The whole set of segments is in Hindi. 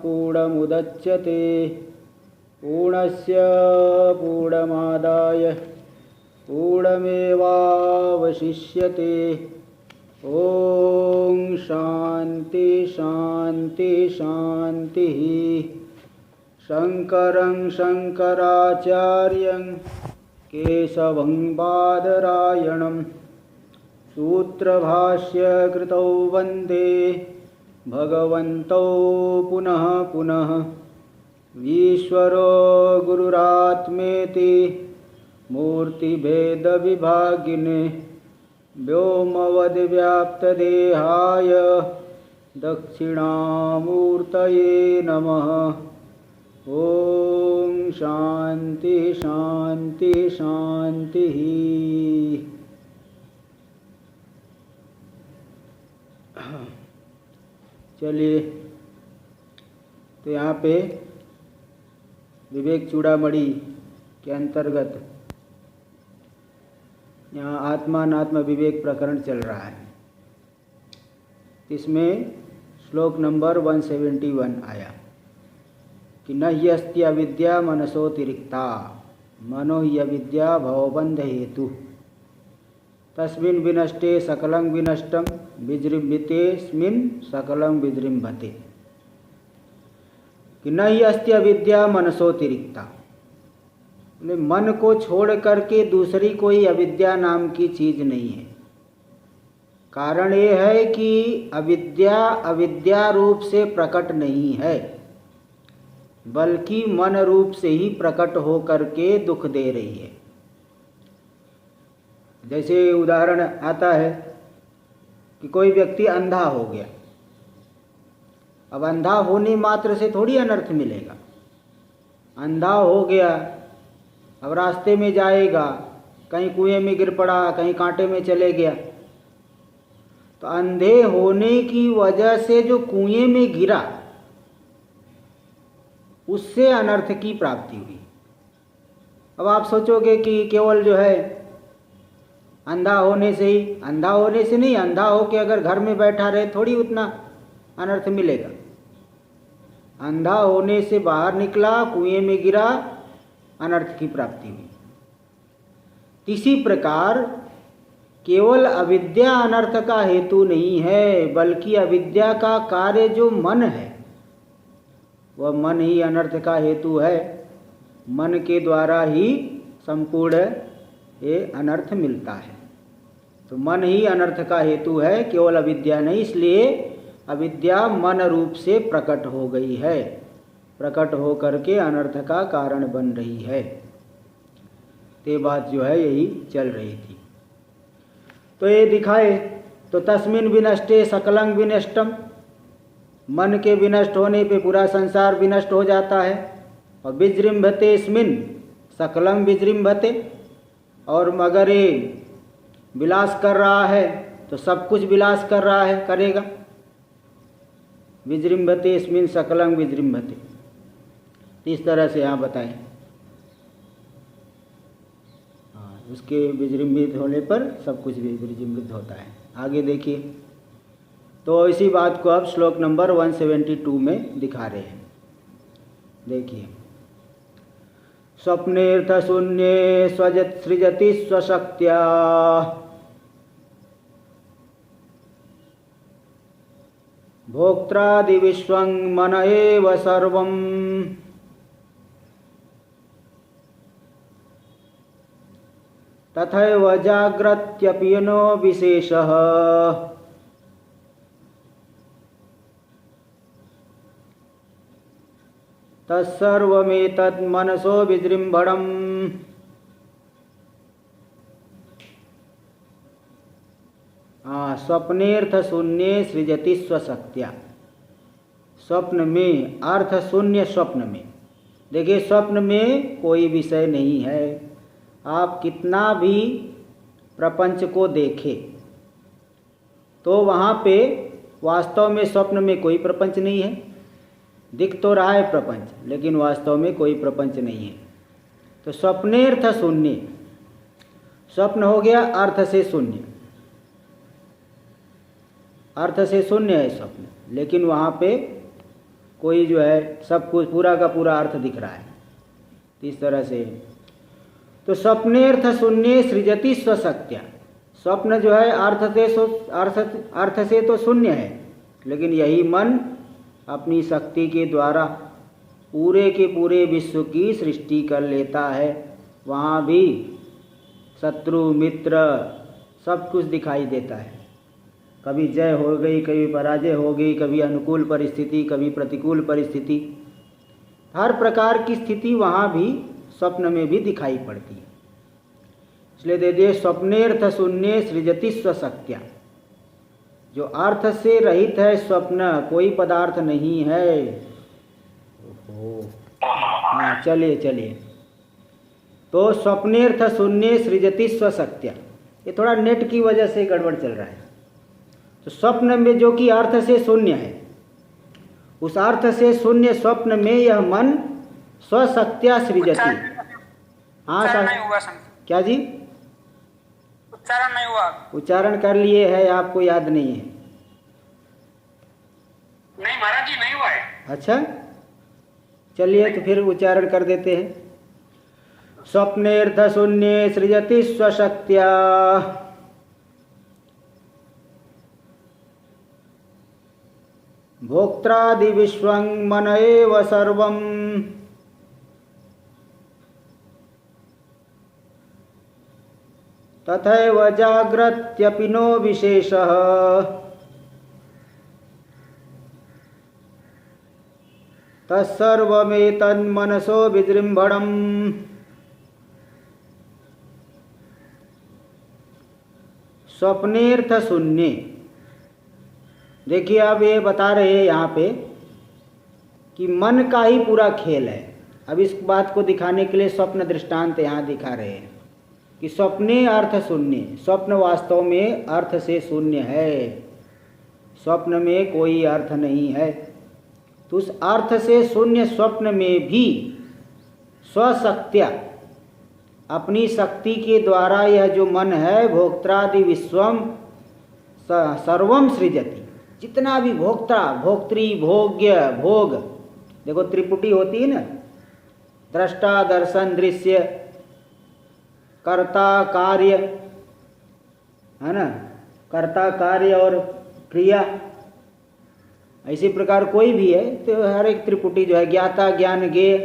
पूर्णमुदच्यते पूर्णस्य पूर्णमादाय पूर्णमेवावशिष्यते। ओम शांति शांति शांति। शंकरं शंकराचार्यं केशवं बादरायणं सूत्रभाष्य कृतौ वन्दे भगवन्तौ पुनः पुनः। ईश्वरो गुरुरात्मेति मूर्तिभेदविभागिने व्योमवद्व्याप्तदेहाय दक्षिणामूर्तये नमः। ओम शांति शांति शांति। चलिए, तो यहाँ पे विवेक चूड़ामणि के अंतर्गत यहाँ आत्मा अनात्म विवेक प्रकरण चल रहा है। इसमें श्लोक नंबर 171 आया कि न हि अस्ति अविद्या मनसोतिरिक्ता मनो हि अविद्या भवबंध हेतु तस्मिन् विनष्टे सकलं विनष्टं विजृंभितेस्मिन् सकलं विजृंभते। कि न ही अस्ति अविद्या मनसोतिरिक्ता, मन को छोड़ करके दूसरी कोई अविद्या नाम की चीज नहीं है। कारण ये है कि अविद्या अविद्या रूप से प्रकट नहीं है, बल्कि मन रूप से ही प्रकट हो करके दुख दे रही है। जैसे उदाहरण आता है कि कोई व्यक्ति अंधा हो गया। अब अंधा होने मात्र से थोड़ी अनर्थ मिलेगा। अंधा हो गया, अब रास्ते में जाएगा, कहीं कुएं में गिर पड़ा, कहीं कांटे में चले गया, तो अंधे होने की वजह से जो कुएं में गिरा उससे अनर्थ की प्राप्ति हुई। अब आप सोचोगे कि केवल जो है अंधा होने से ही, अंधा होने से नहीं, अंधा हो के अगर घर में बैठा रहे थोड़ी उतना अनर्थ मिलेगा। अंधा होने से बाहर निकला, कुएं में गिरा, अनर्थ की प्राप्ति हुई। इसी प्रकार केवल अविद्या अनर्थ का हेतु नहीं है, बल्कि अविद्या का कार्य जो मन है वह मन ही अनर्थ का हेतु है। मन के द्वारा ही संपूर्ण ये अनर्थ मिलता है। तो मन ही अनर्थ का हेतु है, केवल अविद्या नहीं। इसलिए अविद्या मन रूप से प्रकट हो गई है, प्रकट हो करके अनर्थ का कारण बन रही है। ते बात जो है यही चल रही थी। तो ये दिखाए तो तस्मिन् विनष्टे सकलं विनष्टम, मन के विनष्ट होने पे पूरा संसार विनष्ट हो जाता है। और विजृंभतेस्मिन् सकलं विजृंभते, और मगर ये विलास कर रहा है तो सब कुछ विलास कर रहा है, करेगा। विजृंभतेस्मिन् सकलं विजृंभते, इस तरह से यहाँ बताएं। उसके विजृंभित होने पर सब कुछ भी विजृंभित होता है। आगे देखिए, तो इसी बात को अब श्लोक नंबर 172 में दिखा रहे हैं। देखिए, स्वप्नेर्थ शून्ये स्वजत सृजति स्वशक्त्या भोक्त्रादि विश्वं मन एव सर्वं तथैव जाग्रत्यपि नो विशेषः तत्सर्वमेतत् मनसो विजृंभणम्। स्वप्नेर्थ शून्ये सृजति स्वशक्त्या, स्वप्न में अर्थ शून्य, स्वप्न में देखिए, स्वप्न में कोई विषय नहीं है। आप कितना भी प्रपंच को देखें तो वहाँ पे वास्तव में स्वप्न में कोई प्रपंच नहीं है। दिख तो रहा है प्रपंच, लेकिन वास्तव में कोई प्रपंच नहीं है। तो स्वप्नेर्थ शून्य, स्वप्न हो गया अर्थ से शून्य, अर्थ से शून्य है स्वप्न, लेकिन वहाँ पे कोई जो है सब कुछ पूरा का पूरा अर्थ दिख रहा है, इस तरह से। तो स्वप्नेर्थ शून्य सृजति स्वशक्त्या, स्वप्न जो है अर्थ से तो शून्य है, लेकिन यही मन अपनी शक्ति के द्वारा पूरे के पूरे विश्व की सृष्टि कर लेता है। वहाँ भी शत्रु मित्र सब कुछ दिखाई देता है, कभी जय हो गई, कभी पराजय हो गई, कभी अनुकूल परिस्थिति, कभी प्रतिकूल परिस्थिति, हर प्रकार की स्थिति वहाँ भी स्वप्न में भी दिखाई पड़ती है। इसलिए दे दिए स्वप्नेर्थ शून्य सृजति स्वशक्त्या, जो अर्थ से रहित है स्वप्न, कोई पदार्थ नहीं है। हाँ चलिए चलिए, तो स्वप्नेर्थ शून्य सृजति स्वशक्त्या, ये थोड़ा नेट की वजह से गड़बड़ चल रहा है। तो स्वप्न में जो कि अर्थ से शून्य है, उस अर्थ से शून्य स्वप्न में यह मन स्वशक्त्या सृजति। हाँ सर, क्या जी? उच्चारण नहीं हुआ। उच्चारण कर लिए है, आपको याद नहीं है? नहीं महाराज जी, नहीं हुआ है। अच्छा चलिए, तो फिर उच्चारण कर देते हैं। स्वप्नेर्थ शून्य सृजति स्वशक्त्या, भोक्त्रादि विश्वं मन एव सर्वं, तथैव जाग्रत्यपि नो विशेषः, तत्सर्वमेतन्मनसो विजृम्भणम्। स्वप्नेर्थ शून्य, देखिए अब ये बता रहे हैं यहाँ पे कि मन का ही पूरा खेल है। अब इस बात को दिखाने के लिए स्वप्न दृष्टांत यहाँ दिखा रहे हैं कि स्वप्ने अर्थ शून्य, स्वप्न वास्तव में अर्थ से शून्य है, स्वप्न में कोई अर्थ नहीं है। तो उस अर्थ से शून्य स्वप्न में भी स्वशक्त्या, अपनी शक्ति के द्वारा यह जो मन है भोक्त्रादि विश्वम सर्वम सृजति, जितना भी भोक्ता भोक्त्री भोग्य भोग, देखो त्रिपुटी होती है ना, दृष्टा दर्शन दृश्य कर्ता कार्य, है ना, कर्ता कार्य और क्रिया, इसी प्रकार कोई भी है तो हर एक त्रिपुटी जो है ज्ञाता ज्ञान ज्ञेय,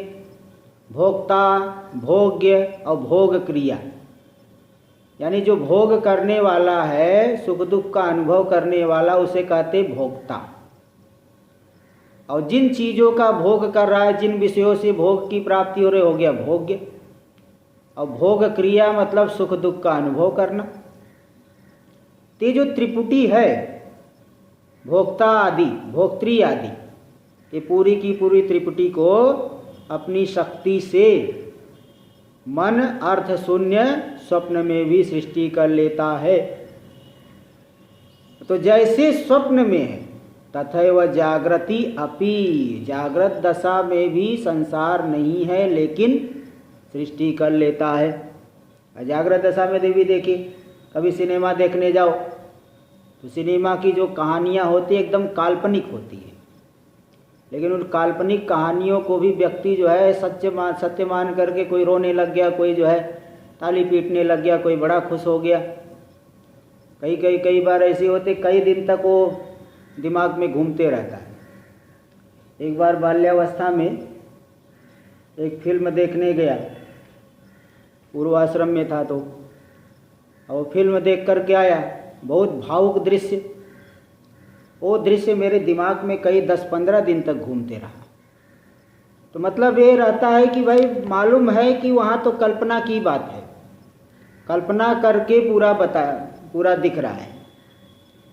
भोक्ता भोग्य और भोग क्रिया, यानी जो भोग करने वाला है, सुख दुख का अनुभव करने वाला, उसे कहते भोक्ता। और जिन चीज़ों का भोग कर रहा है, जिन विषयों से भोग की प्राप्ति हो रही, हो गया भोग्य। और भोग क्रिया मतलब सुख दुख का अनुभव करना। तो जो त्रिपुटी है, भोक्ता आदि भोक्त्री आदि, ये पूरी की पूरी त्रिपुटी को अपनी शक्ति से मन अर्थ शून्य स्वप्न में भी सृष्टि कर लेता है। तो जैसे स्वप्न में है तथैव जागृति अपि, जागृत दशा में भी संसार नहीं है लेकिन सृष्टि कर लेता है। जागृत दशा में भी देखिए, कभी सिनेमा देखने जाओ तो सिनेमा की जो कहानियाँ होती है एकदम काल्पनिक होती है, लेकिन उन काल्पनिक कहानियों को भी व्यक्ति जो है सत्य मान करके, कोई रोने लग गया, कोई जो है ताली पीटने लग गया, कोई बड़ा खुश हो गया। कई बार ऐसे होते, कई दिन तक वो दिमाग में घूमते रहता है। एक बार बाल्यावस्था में एक फिल्म देखने गया, पूर्वाश्रम में था, तो और फिल्म देख कर के आया, बहुत भावुक दृश्य, वो दृश्य मेरे दिमाग में कई 10-15 दिन तक घूमते रहा। तो मतलब ये रहता है कि भाई मालूम है कि वहाँ तो कल्पना की बात है, कल्पना करके पूरा दिख रहा है,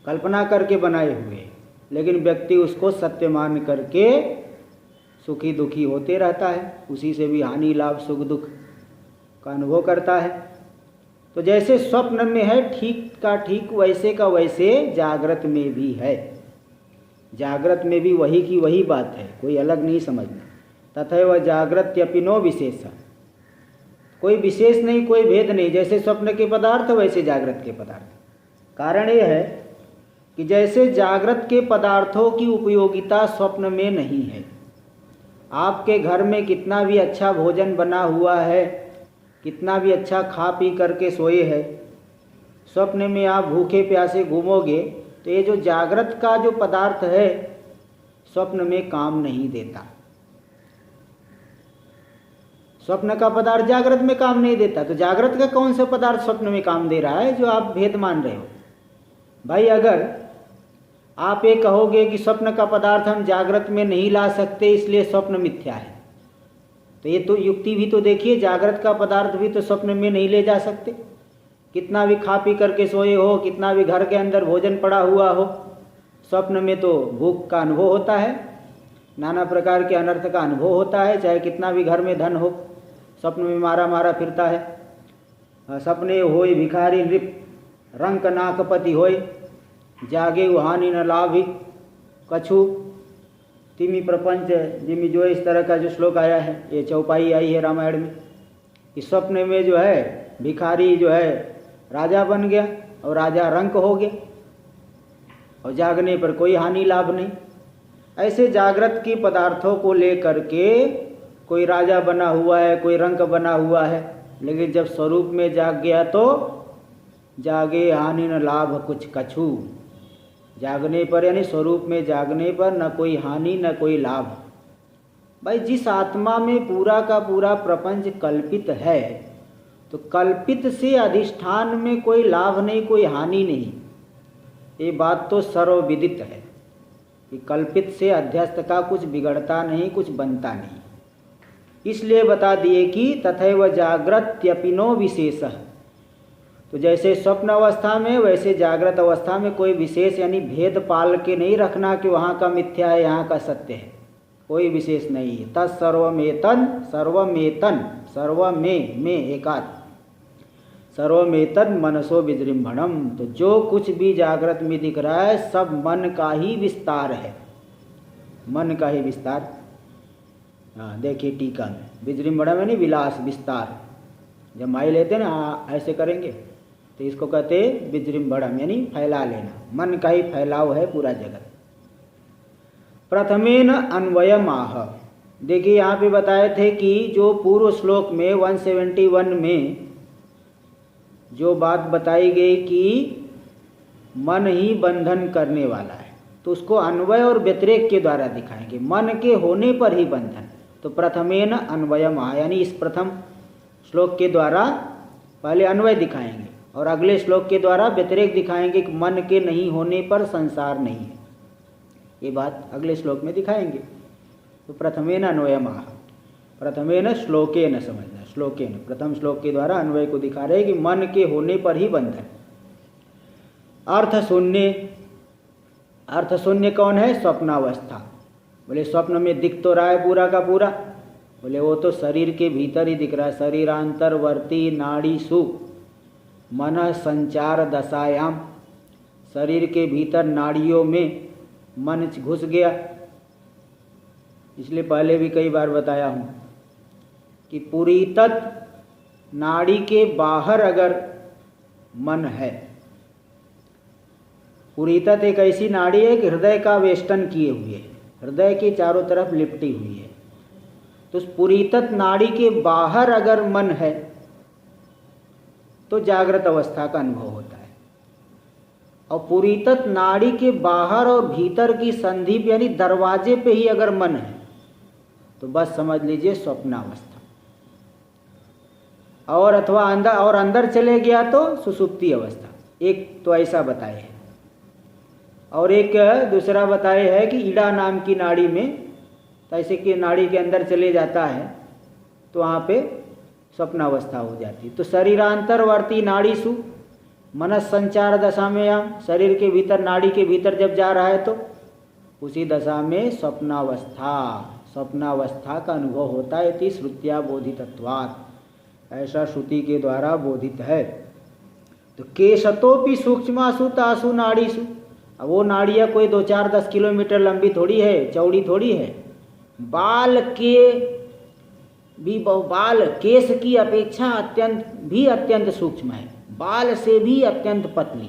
कल्पना करके बनाए हुए, लेकिन व्यक्ति उसको सत्य मान करके सुखी दुखी होते रहता है, उसी से भी हानि लाभ सुख दुख का अनुभव करता है। तो जैसे स्वप्न में है ठीक का ठीक, वैसे का वैसे जागृत में भी है। जागृत में भी वही की वही बात है, कोई अलग नहीं समझना। तथैव जागृत्यपि नो विशेष, कोई विशेष नहीं, कोई भेद नहीं। जैसे स्वप्न के पदार्थ वैसे जागृत के पदार्थ। कारण ये है कि जैसे जागृत के पदार्थों की उपयोगिता स्वप्न में नहीं है। आपके घर में कितना भी अच्छा भोजन बना हुआ है, कितना भी अच्छा खा पी करके सोए है, स्वप्न में आप भूखे प्यासे घूमोगे तो ये जो जागृत का जो पदार्थ है स्वप्न में काम नहीं देता। स्वप्न का पदार्थ जागृत में काम नहीं देता, तो जागृत का कौन सा पदार्थ स्वप्न में काम दे रहा है जो आप भेद मान रहे हो? भाई अगर आप ये कहोगे कि स्वप्न का पदार्थ हम जागृत में नहीं ला सकते इसलिए स्वप्न मिथ्या है, तो ये तो युक्ति भी तो देखिए, जागृत का पदार्थ भी तो स्वप्न में नहीं ले जा सकते। कितना भी खा पी करके सोए हो, कितना भी घर के अंदर भोजन पड़ा हुआ हो, स्वप्न में तो भूख का अनुभव होता है, नाना प्रकार के अनर्थ का अनुभव होता है। चाहे कितना भी घर में धन हो, स्वप्न में मारा मारा फिरता है। सपने होय भिखारी नृप, रंक नाकपति होय, जागे हानि न लाभी कछु, तिमी प्रपंच जिमी जो, इस तरह का जो श्लोक आया है, ये चौपाई आई है रामायण में। इस स्वप्न में जो है भिखारी जो है राजा बन गया और राजा रंक हो गया, और जागने पर कोई हानि लाभ नहीं। ऐसे जागृत के पदार्थों को लेकर के कोई राजा बना हुआ है, कोई रंक बना हुआ है, लेकिन जब स्वरूप में जाग गया तो जागे हानि न लाभ कुछ कछु। जागने पर यानी स्वरूप में जागने पर न कोई हानि न कोई लाभ। भाई जिस आत्मा में पूरा का पूरा प्रपंच कल्पित है, तो कल्पित से अधिष्ठान में कोई लाभ नहीं, कोई हानि नहीं। ये बात तो सर्वविदित है कि कल्पित से अध्यस्त का कुछ बिगड़ता नहीं, कुछ बनता नहीं। इसलिए बता दिए कि तथैव जाग्रत्यपिनो विशेषः, तो जैसे स्वप्न अवस्था में वैसे जागृत अवस्था में कोई विशेष यानी भेद पाल के नहीं रखना कि वहाँ का मिथ्या है यहाँ का सत्य है, कोई विशेष नहीं है। तत्सर्वमेतन सर्वमेतन में एकात् सर्वमेतन मनसो विजृंभणम, तो जो कुछ भी जागृत में दिख रहा है सब मन का ही विस्तार है, मन का ही विस्तार। हाँ देखिए टीका में विजृंभणम यानी विलास विस्तार। जब माई लेते ना ऐसे करेंगे तो इसको कहते विजृंभणम यानी फैला लेना, मन का ही फैलाव है पूरा जगत। प्रथमेन अन्वयम आह, देखिए यहाँ पे बताए थे कि जो पूर्व श्लोक में 171 में जो बात बताई गई कि मन ही बंधन करने वाला है, तो उसको अन्वय और व्यतिरेक के द्वारा दिखाएंगे। मन के होने पर ही बंधन, तो प्रथमेन अन्वयम आह यानी इस प्रथम श्लोक के द्वारा पहले अन्वय दिखाएंगे और अगले श्लोक के द्वारा व्यतिरेक दिखाएंगे कि मन के नहीं होने पर संसार नहीं है। ये बात अगले श्लोक में दिखाएंगे। तो प्रथमेन अन्वयम आह, प्रथमेन श्लोकेन समझना, श्लोकेन प्रथम श्लोक के द्वारा अन्वय को दिखा रहे कि मन के होने पर ही बंधन। अर्थ शून्य, अर्थ शून्य कौन है? स्वप्नावस्था। बोले स्वप्न में दिख तो रहा है पूरा का पूरा, बोले वो तो शरीर के भीतर ही दिख रहा है। शरीरांतरवर्ती नाड़ीसु मन संचार दशायाम, शरीर के भीतर नाड़ियों में मन घुस गया। इसलिए पहले भी कई बार बताया हूँ कि पुरीतत नाड़ी के बाहर अगर मन है, पुरीतत एक ऐसी नाड़ी है कि हृदय का वेष्टन किए हुए है, हृदय के चारों तरफ लिपटी हुई है। तो उस पुरीतत नाड़ी के बाहर अगर मन है तो जागृत अवस्था का अनुभव होता है। और पुरीतत नाड़ी के बाहर और भीतर की संधि यानी दरवाजे पे ही अगर मन है तो बस समझ लीजिए स्वप्नावस्था। और अथवा अंदर चले गया तो सुसुप्ति अवस्था। एक तो ऐसा बताए है, और एक दूसरा बताए है कि ईड़ा नाम की नाड़ी में, तो ऐसे कि नाड़ी के अंदर चले जाता है तो वहाँ पे स्वप्नावस्था हो जाती है। तो शरीरांतरवर्ती नाड़ीसु मनस संचार दशा में, या शरीर के भीतर नाड़ी के भीतर जब जा रहा है तो उसी दशा में स्वप्नावस्था का अनुभव होता है। इति श्रुत्या बोधितत्वात्, ऐसा श्रुति के द्वारा बोधित है। तो केशतोपि सूक्ष्मासु तासु नाड़ीसु, अब वो नाड़ियाँ कोई 2-4-10 किलोमीटर लंबी थोड़ी है, चौड़ी थोड़ी है। बाल केश की अपेक्षा अत्यंत सूक्ष्म है, बाल से भी अत्यंत पतली।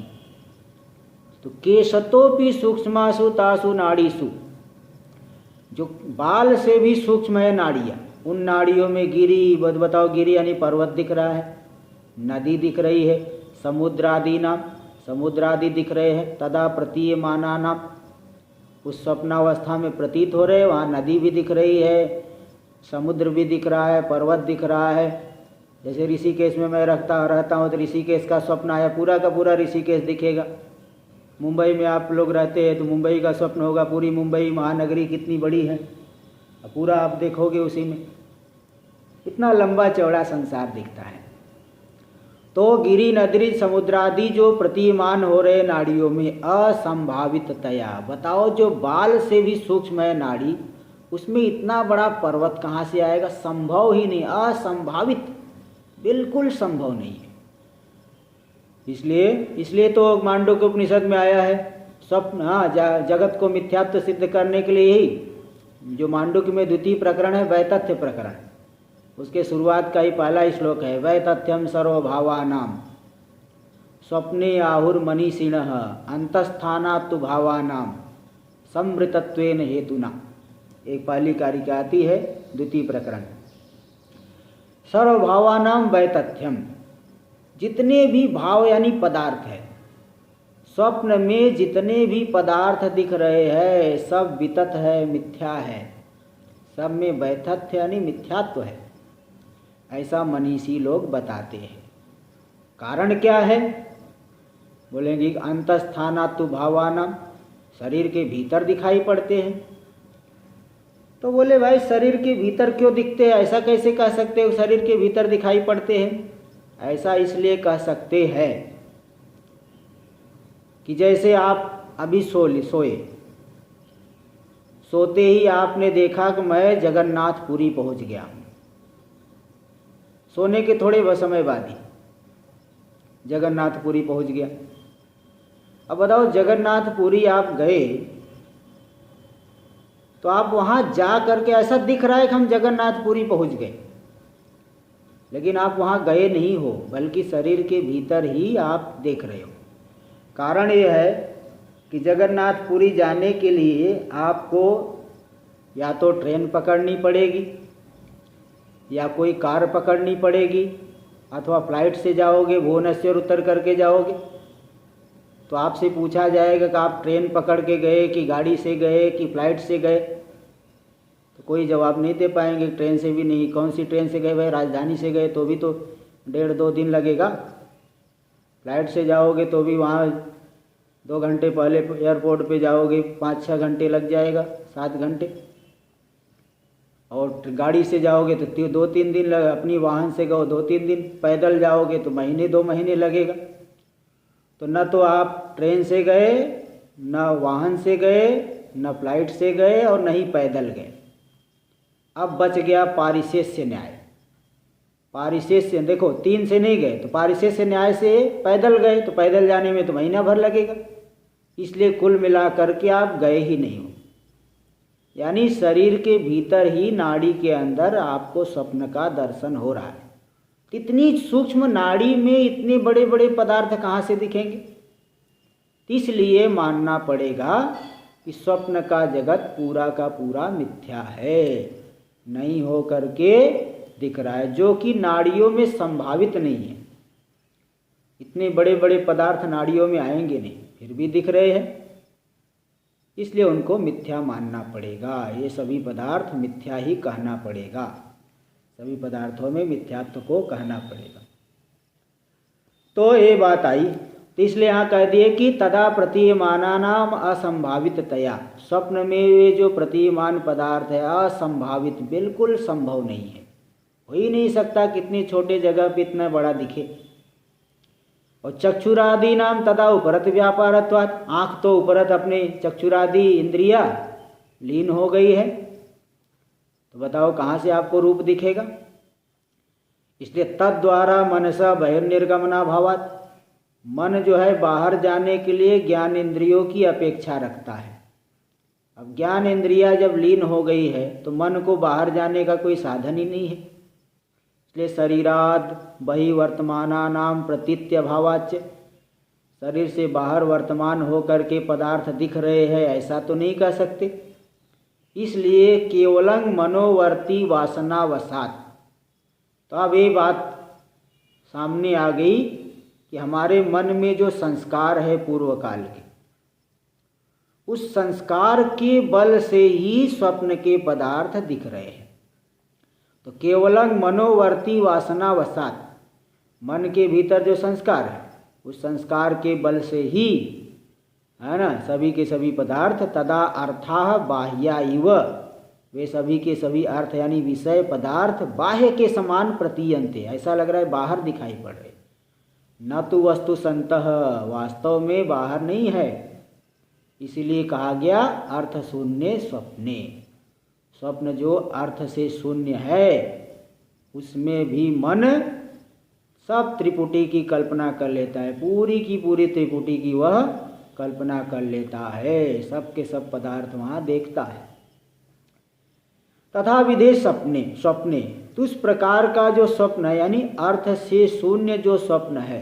तो केशतोपि सूक्ष्मासु तासु नाड़ीसु, जो बाल से भी सूक्ष्म है नाड़ियाँ, उन नाड़ियों में गिरी, बताओ गिरी यानी पर्वत दिख रहा है, नदी दिख रही है, समुद्र आदि दिख रहे हैं। तदा प्रतीयमाना नाम, उस स्वप्नावस्था में प्रतीत हो रहे हैं, वहाँ नदी भी दिख रही है, समुद्र भी दिख रहा है, पर्वत दिख रहा है। जैसे ऋषिकेश में मैं रहता हूँ तो ऋषिकेश का स्वप्न आया, पूरा का पूरा ऋषिकेश दिखेगा। मुंबई में आप लोग रहते हैं तो मुंबई का स्वप्न होगा, पूरी मुंबई महानगरी कितनी बड़ी है, पूरा आप देखोगे उसी में। इतना लंबा चौड़ा संसार दिखता है। तो गिरी नदी समुद्र आदि जो प्रतीयमान हो रहे नाड़ियों में असंभाविततया, बताओ जो बाल से भी सूक्ष्म है नाड़ी, उसमें इतना बड़ा पर्वत कहाँ से आएगा? संभव ही नहीं, असंभावित, बिल्कुल संभव नहीं है। इसलिए तो मांडुक्य उपनिषद में आया है स्वप्न, जगत को मिथ्यात्व सिद्ध करने के लिए ही जो मांडुक्य में द्वितीय प्रकरण है वैतथ्य प्रकरण, उसके शुरुआत का ही पहला श्लोक है, वैतथ्यम सर्वभावानाम स्वप्ने आहुर्मनीषिणः अंतस्थानात्तु भावानाम समृतत्वेन हेतुना। एक पहली कारिका आती है द्वितीय प्रकरण। सर्वभावानाम वैतथ्यम, जितने भी भाव यानी पदार्थ है, स्वप्न में जितने भी पदार्थ दिख रहे हैं सब वितत है, मिथ्या है, सब में वैतथ्य यानी मिथ्यात्व है, ऐसा मनीषी लोग बताते हैं। कारण क्या है? बोलेंगे अंतस्थानात्तु भावानाम, शरीर के भीतर दिखाई पड़ते हैं। तो बोले भाई शरीर के भीतर क्यों दिखते हैं? ऐसा कैसे कह सकते हो शरीर के भीतर दिखाई पड़ते हैं? ऐसा इसलिए कह सकते हैं कि जैसे आप अभी सोए, सोते ही आपने देखा कि मैं जगन्नाथपुरी पहुंच गया हूँ। सोने के थोड़े समय बाद ही जगन्नाथपुरी पहुंच गया। अब बताओ जगन्नाथपुरी आप गए तो आप वहाँ जा करके ऐसा दिख रहा है कि हम जगन्नाथपुरी पहुंच गए, लेकिन आप वहाँ गए नहीं हो, बल्कि शरीर के भीतर ही आप देख रहे हो। कारण ये है कि जगन्नाथपुरी जाने के लिए आपको या तो ट्रेन पकड़नी पड़ेगी या कोई कार पकड़नी पड़ेगी, अथवा फ्लाइट से जाओगे, भुवनेश्वर उतर करके जाओगे। तो आपसे पूछा जाएगा कि आप ट्रेन पकड़ के गए कि गाड़ी से गए कि फ्लाइट से गए, तो कोई जवाब नहीं दे पाएंगे। ट्रेन से भी नहीं, कौन सी ट्रेन से गए भाई? राजधानी से गए तो भी तो 1.5-2 दिन लगेगा। फ्लाइट से जाओगे तो भी वहाँ 2 घंटे पहले एयरपोर्ट पे जाओगे, 5-6 घंटे लग जाएगा, 7 घंटे। और गाड़ी से जाओगे तो 2-3 दिन लगे, अपनी वाहन से गए 2-3 दिन, पैदल जाओगे तो 1-2 महीने लगेगा। तो न तो आप ट्रेन से गए, न वाहन से गए, न फ्लाइट से गए और न ही पैदल गए। अब बच गया पारिशेष्य न्याय। पारिशेष्य देखो 3 से नहीं गए तो पारिशेष्य न्याय से पैदल गए, तो पैदल जाने में तो महीना भर लगेगा। इसलिए कुल मिला करके आप गए ही नहीं हो, यानी शरीर के भीतर ही नाड़ी के अंदर आपको स्वप्न का दर्शन हो रहा है। इतनी सूक्ष्म नाड़ी में इतने बड़े बड़े पदार्थ कहाँ से दिखेंगे? इसलिए मानना पड़ेगा कि स्वप्न का जगत पूरा का पूरा मिथ्या है, नहीं हो करके दिख रहा है, जो कि नाड़ियों में संभावित नहीं है। इतने बड़े बड़े पदार्थ नाड़ियों में आएंगे नहीं, फिर भी दिख रहे हैं, इसलिए उनको मिथ्या मानना पड़ेगा। ये सभी पदार्थ मिथ्या ही कहना पड़ेगा, सभी पदार्थों में मिथ्यात्व को कहना पड़ेगा। तो ये बात आई, तो इसलिए यहाँ कह दिए कि तदा प्रतीयमानानाम असंभाविततया, स्वप्न में वे जो प्रतीयमान पदार्थ है असंभावित, बिल्कुल संभव नहीं है, हो ही नहीं सकता कितनी छोटे जगह पे इतना बड़ा दिखे। और चक्षुरादि नाम तदा उपरत व्यापारत्वात्, आँख तो उपरत अपने चक्षुरादि इंद्रिया लीन हो गई है, तो बताओ कहाँ से आपको रूप दिखेगा? इसलिए तद्वारा मनसा बहिर्निर्गमना भावात्, मन जो है बाहर जाने के लिए ज्ञान इंद्रियों की अपेक्षा रखता है। अब ज्ञान इंद्रिया जब लीन हो गई है तो मन को बाहर जाने का कोई साधन ही नहीं है। इसलिए शरीराद बहिवर्तमानानाम प्रतीत्य भावाच्य, शरीर से बाहर वर्तमान होकर के पदार्थ दिख रहे हैं, ऐसा तो नहीं कह सकते। इसलिए केवलं मनोवर्ती वासनावसात। तो अब ये बात सामने आ गई कि हमारे मन में जो संस्कार है पूर्व काल के, उस संस्कार के बल से ही स्वप्न के पदार्थ दिख रहे हैं। तो केवलं मनोवर्ती वासनावसात, मन के भीतर जो संस्कार है उस संस्कार के बल से ही, है ना, सभी के सभी पदार्थ तदा अर्थाः बाह्या इव, वे सभी के सभी अर्थ यानी विषय पदार्थ बाह्य के समान प्रतीयन्ते, ऐसा लग रहा है बाहर दिखाई पड़ रहे, न तो वस्तु संतः, वास्तव में बाहर नहीं है। इसीलिए कहा गया अर्थ शून्य स्वप्ने। स्वप्न जो अर्थ से शून्य है उसमें भी मन सब त्रिपुटी की कल्पना कर लेता है, पूरी की पूरी त्रिपुटी की वह कल्पना कर लेता है, सब के सब पदार्थ वहाँ देखता है। तथा विधे स्वप्ने, तो उस प्रकार का जो स्वप्न है यानी अर्थ से शून्य जो स्वप्न है,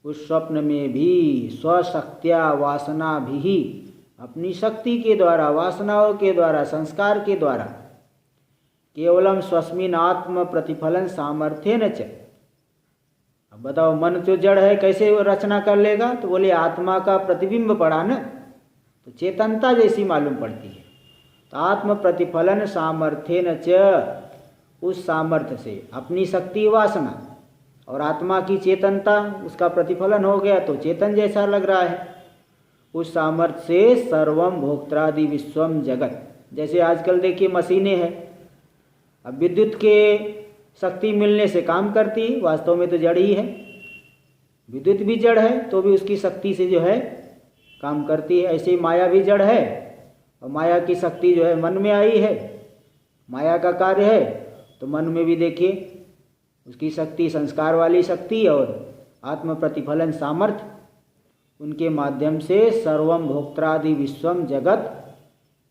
उस स्वप्न में भी स्वशक्त्या वासना भी, अपनी शक्ति के द्वारा, वासनाओं के द्वारा, संस्कार के द्वारा, केवलम स्वस्मिन आत्म प्रतिफलन सामर्थ्येन च। अब बताओ, मन तो जड़ है, कैसे वो रचना कर लेगा? तो बोले आत्मा का प्रतिबिंब पड़ा ना, तो चेतनता जैसी मालूम पड़ती है। तो आत्म प्रतिफलन सामर्थ्येन च, उस सामर्थ्य से अपनी शक्ति वासना और आत्मा की चेतनता, उसका प्रतिफलन हो गया तो चेतन जैसा लग रहा है। उस सामर्थ्य से सर्वम भोक्त्रादि विश्वम जगत, जैसे आजकल देखिए मशीनें हैं, अब विद्युत के शक्ति मिलने से काम करती, वास्तव में तो जड़ ही है। विद्युत भी जड़ है तो भी उसकी शक्ति से जो है काम करती है। ऐसे ही माया भी जड़ है और माया की शक्ति जो है मन में आई है, माया का कार्य है, तो मन में भी देखिए उसकी शक्ति, संस्कार वाली शक्ति और आत्म प्रतिफलन सामर्थ्य, उनके माध्यम से सर्वम भोक्त्रादि विश्वम जगत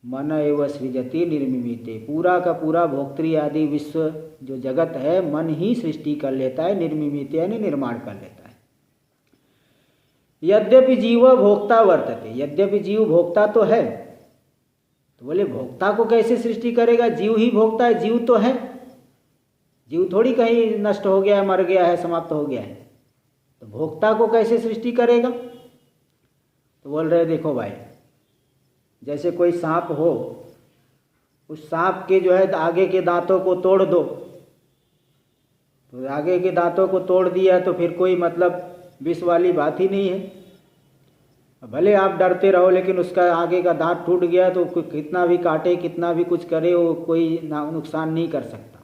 मन एव सृजति निर्मिमीते, पूरा का पूरा भोक्त्री आदि विश्व जो जगत है मन ही सृष्टि कर लेता है, निर्मिमीते यानी निर्माण कर लेता है। यद्यपि जीव भोक्ता वर्तते, यद्यपि जीव भोक्ता तो है, तो बोले भोक्ता को कैसे सृष्टि करेगा? जीव ही भोक्ता है, जीव तो है, जीव थोड़ी कहीं नष्ट हो गया है, मर गया है, समाप्त हो गया है, तो भोक्ता को कैसे सृष्टि करेगा? तो बोल रहे देखो भाई, जैसे कोई सांप हो, उस सांप के जो है आगे के दांतों को तोड़ दो, तो आगे के दांतों को तोड़ दिया तो फिर कोई मतलब विष वाली बात ही नहीं है। भले आप डरते रहो लेकिन उसका आगे का दांत टूट गया तो कितना भी काटे, कितना भी कुछ करे, वो कोई नुकसान नहीं कर सकता।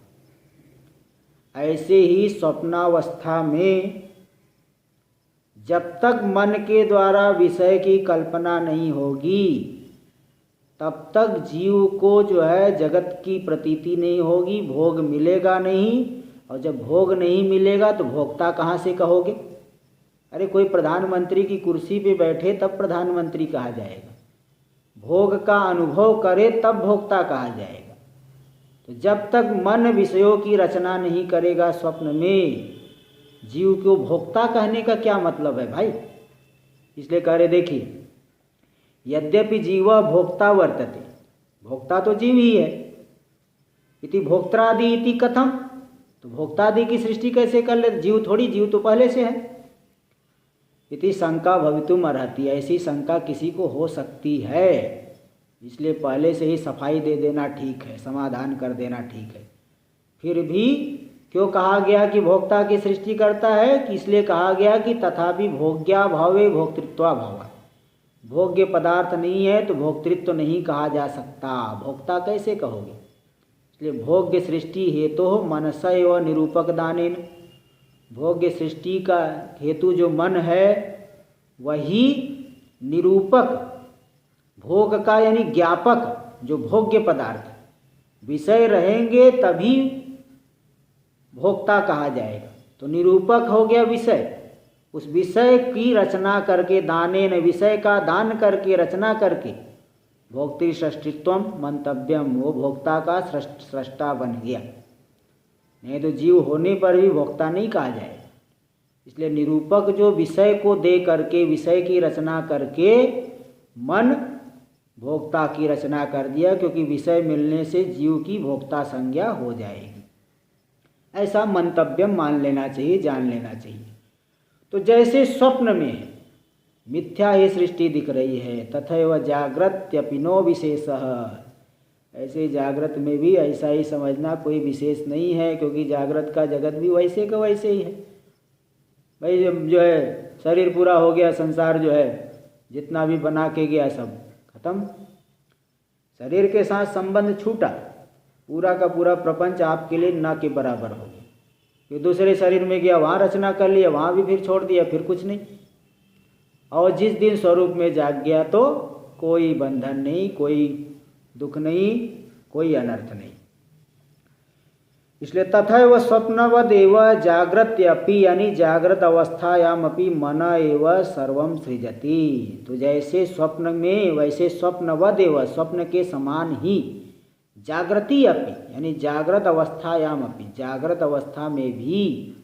ऐसे ही स्वप्नावस्था में जब तक मन के द्वारा विषय की कल्पना नहीं होगी तब तक जीव को जो है जगत की प्रतीति नहीं होगी, भोग मिलेगा नहीं, और जब भोग नहीं मिलेगा तो भोक्ता कहाँ से कहोगे? अरे कोई प्रधानमंत्री की कुर्सी पे बैठे तब प्रधानमंत्री कहा जाएगा, भोग का अनुभव करे तब भोक्ता कहा जाएगा। तो जब तक मन विषयों की रचना नहीं करेगा स्वप्न में, जीव को भोक्ता कहने का क्या मतलब है भाई? इसलिए कह रहे देखिए, यद्यपि जीव भोक्ता वर्तते, भोक्ता तो जीव ही है, इति भोक्त्रादि इति कथम, तो भोक्तादि की सृष्टि कैसे कर ले? जीव थोड़ी, जीव तो पहले से है। इति शंका भवितुम अर्हति, ऐसी शंका किसी को हो सकती है, इसलिए पहले से ही सफाई दे देना ठीक है, समाधान कर देना ठीक है। फिर भी क्यों कहा गया कि भोक्ता की सृष्टि करता है? कि इसलिए कहा गया कि तथापि भोग्या भावे भोक्तृत्वा भाव, भोग्य पदार्थ नहीं है तो भोक्तृत्व नहीं कहा जा सकता, भोक्ता कैसे कहोगे? इसलिए भोग्य सृष्टि हेतु हो मनस एव निरूपक दानेन, भोग्य सृष्टि का हेतु जो मन है वही निरूपक, भोग का यानी ज्ञापक जो भोग्य पदार्थ, विषय रहेंगे तभी भोक्ता कहा जाएगा। तो निरूपक हो गया विषय, उस विषय की रचना करके, दाने न विषय का दान करके, रचना करके भोक्तृ सृष्टित्वम मंतव्यम, वो भोक्ता का सृष्टा बन गया। नहीं तो जीव होने पर भी भोक्ता नहीं कहा जाएगा। इसलिए निरूपक जो विषय को दे करके, विषय की रचना करके मन भोक्ता की रचना कर दिया, क्योंकि विषय मिलने से जीव की भोक्ता संज्ञा हो जाएगी। ऐसा मंतव्य मान लेना चाहिए, जान लेना चाहिए। तो जैसे स्वप्न में मिथ्या ही सृष्टि दिख रही है, तथैव जाग्रत्यपिनो विशेषः, ऐसे जागृत में भी ऐसा ही समझना, कोई विशेष नहीं है, क्योंकि जागृत का जगत भी वैसे का वैसे ही है। भाई जो है शरीर पूरा हो गया, संसार जो है जितना भी बना के गया सब खत्म, शरीर के साथ संबंध छूटा, पूरा का पूरा प्रपंच आपके लिए ना के बराबर हो गया। फिर दूसरे शरीर में गया, वहाँ रचना कर लिया, वहाँ भी फिर छोड़ दिया, फिर कुछ नहीं। और जिस दिन स्वरूप में जाग गया तो कोई बंधन नहीं, कोई दुख नहीं, कोई अनर्थ नहीं। इसलिए तथैव स्वप्नवद एव जागृत्यपि, यानी जागृत अवस्थायामपि मन एव सर्वं सृजति। तो जैसे स्वप्न में वैसे स्वप्नवद एव, स्वप्न के समान ही जागृति अपि, यानी जागृत अवस्थायामपि, जागृत अवस्था में भी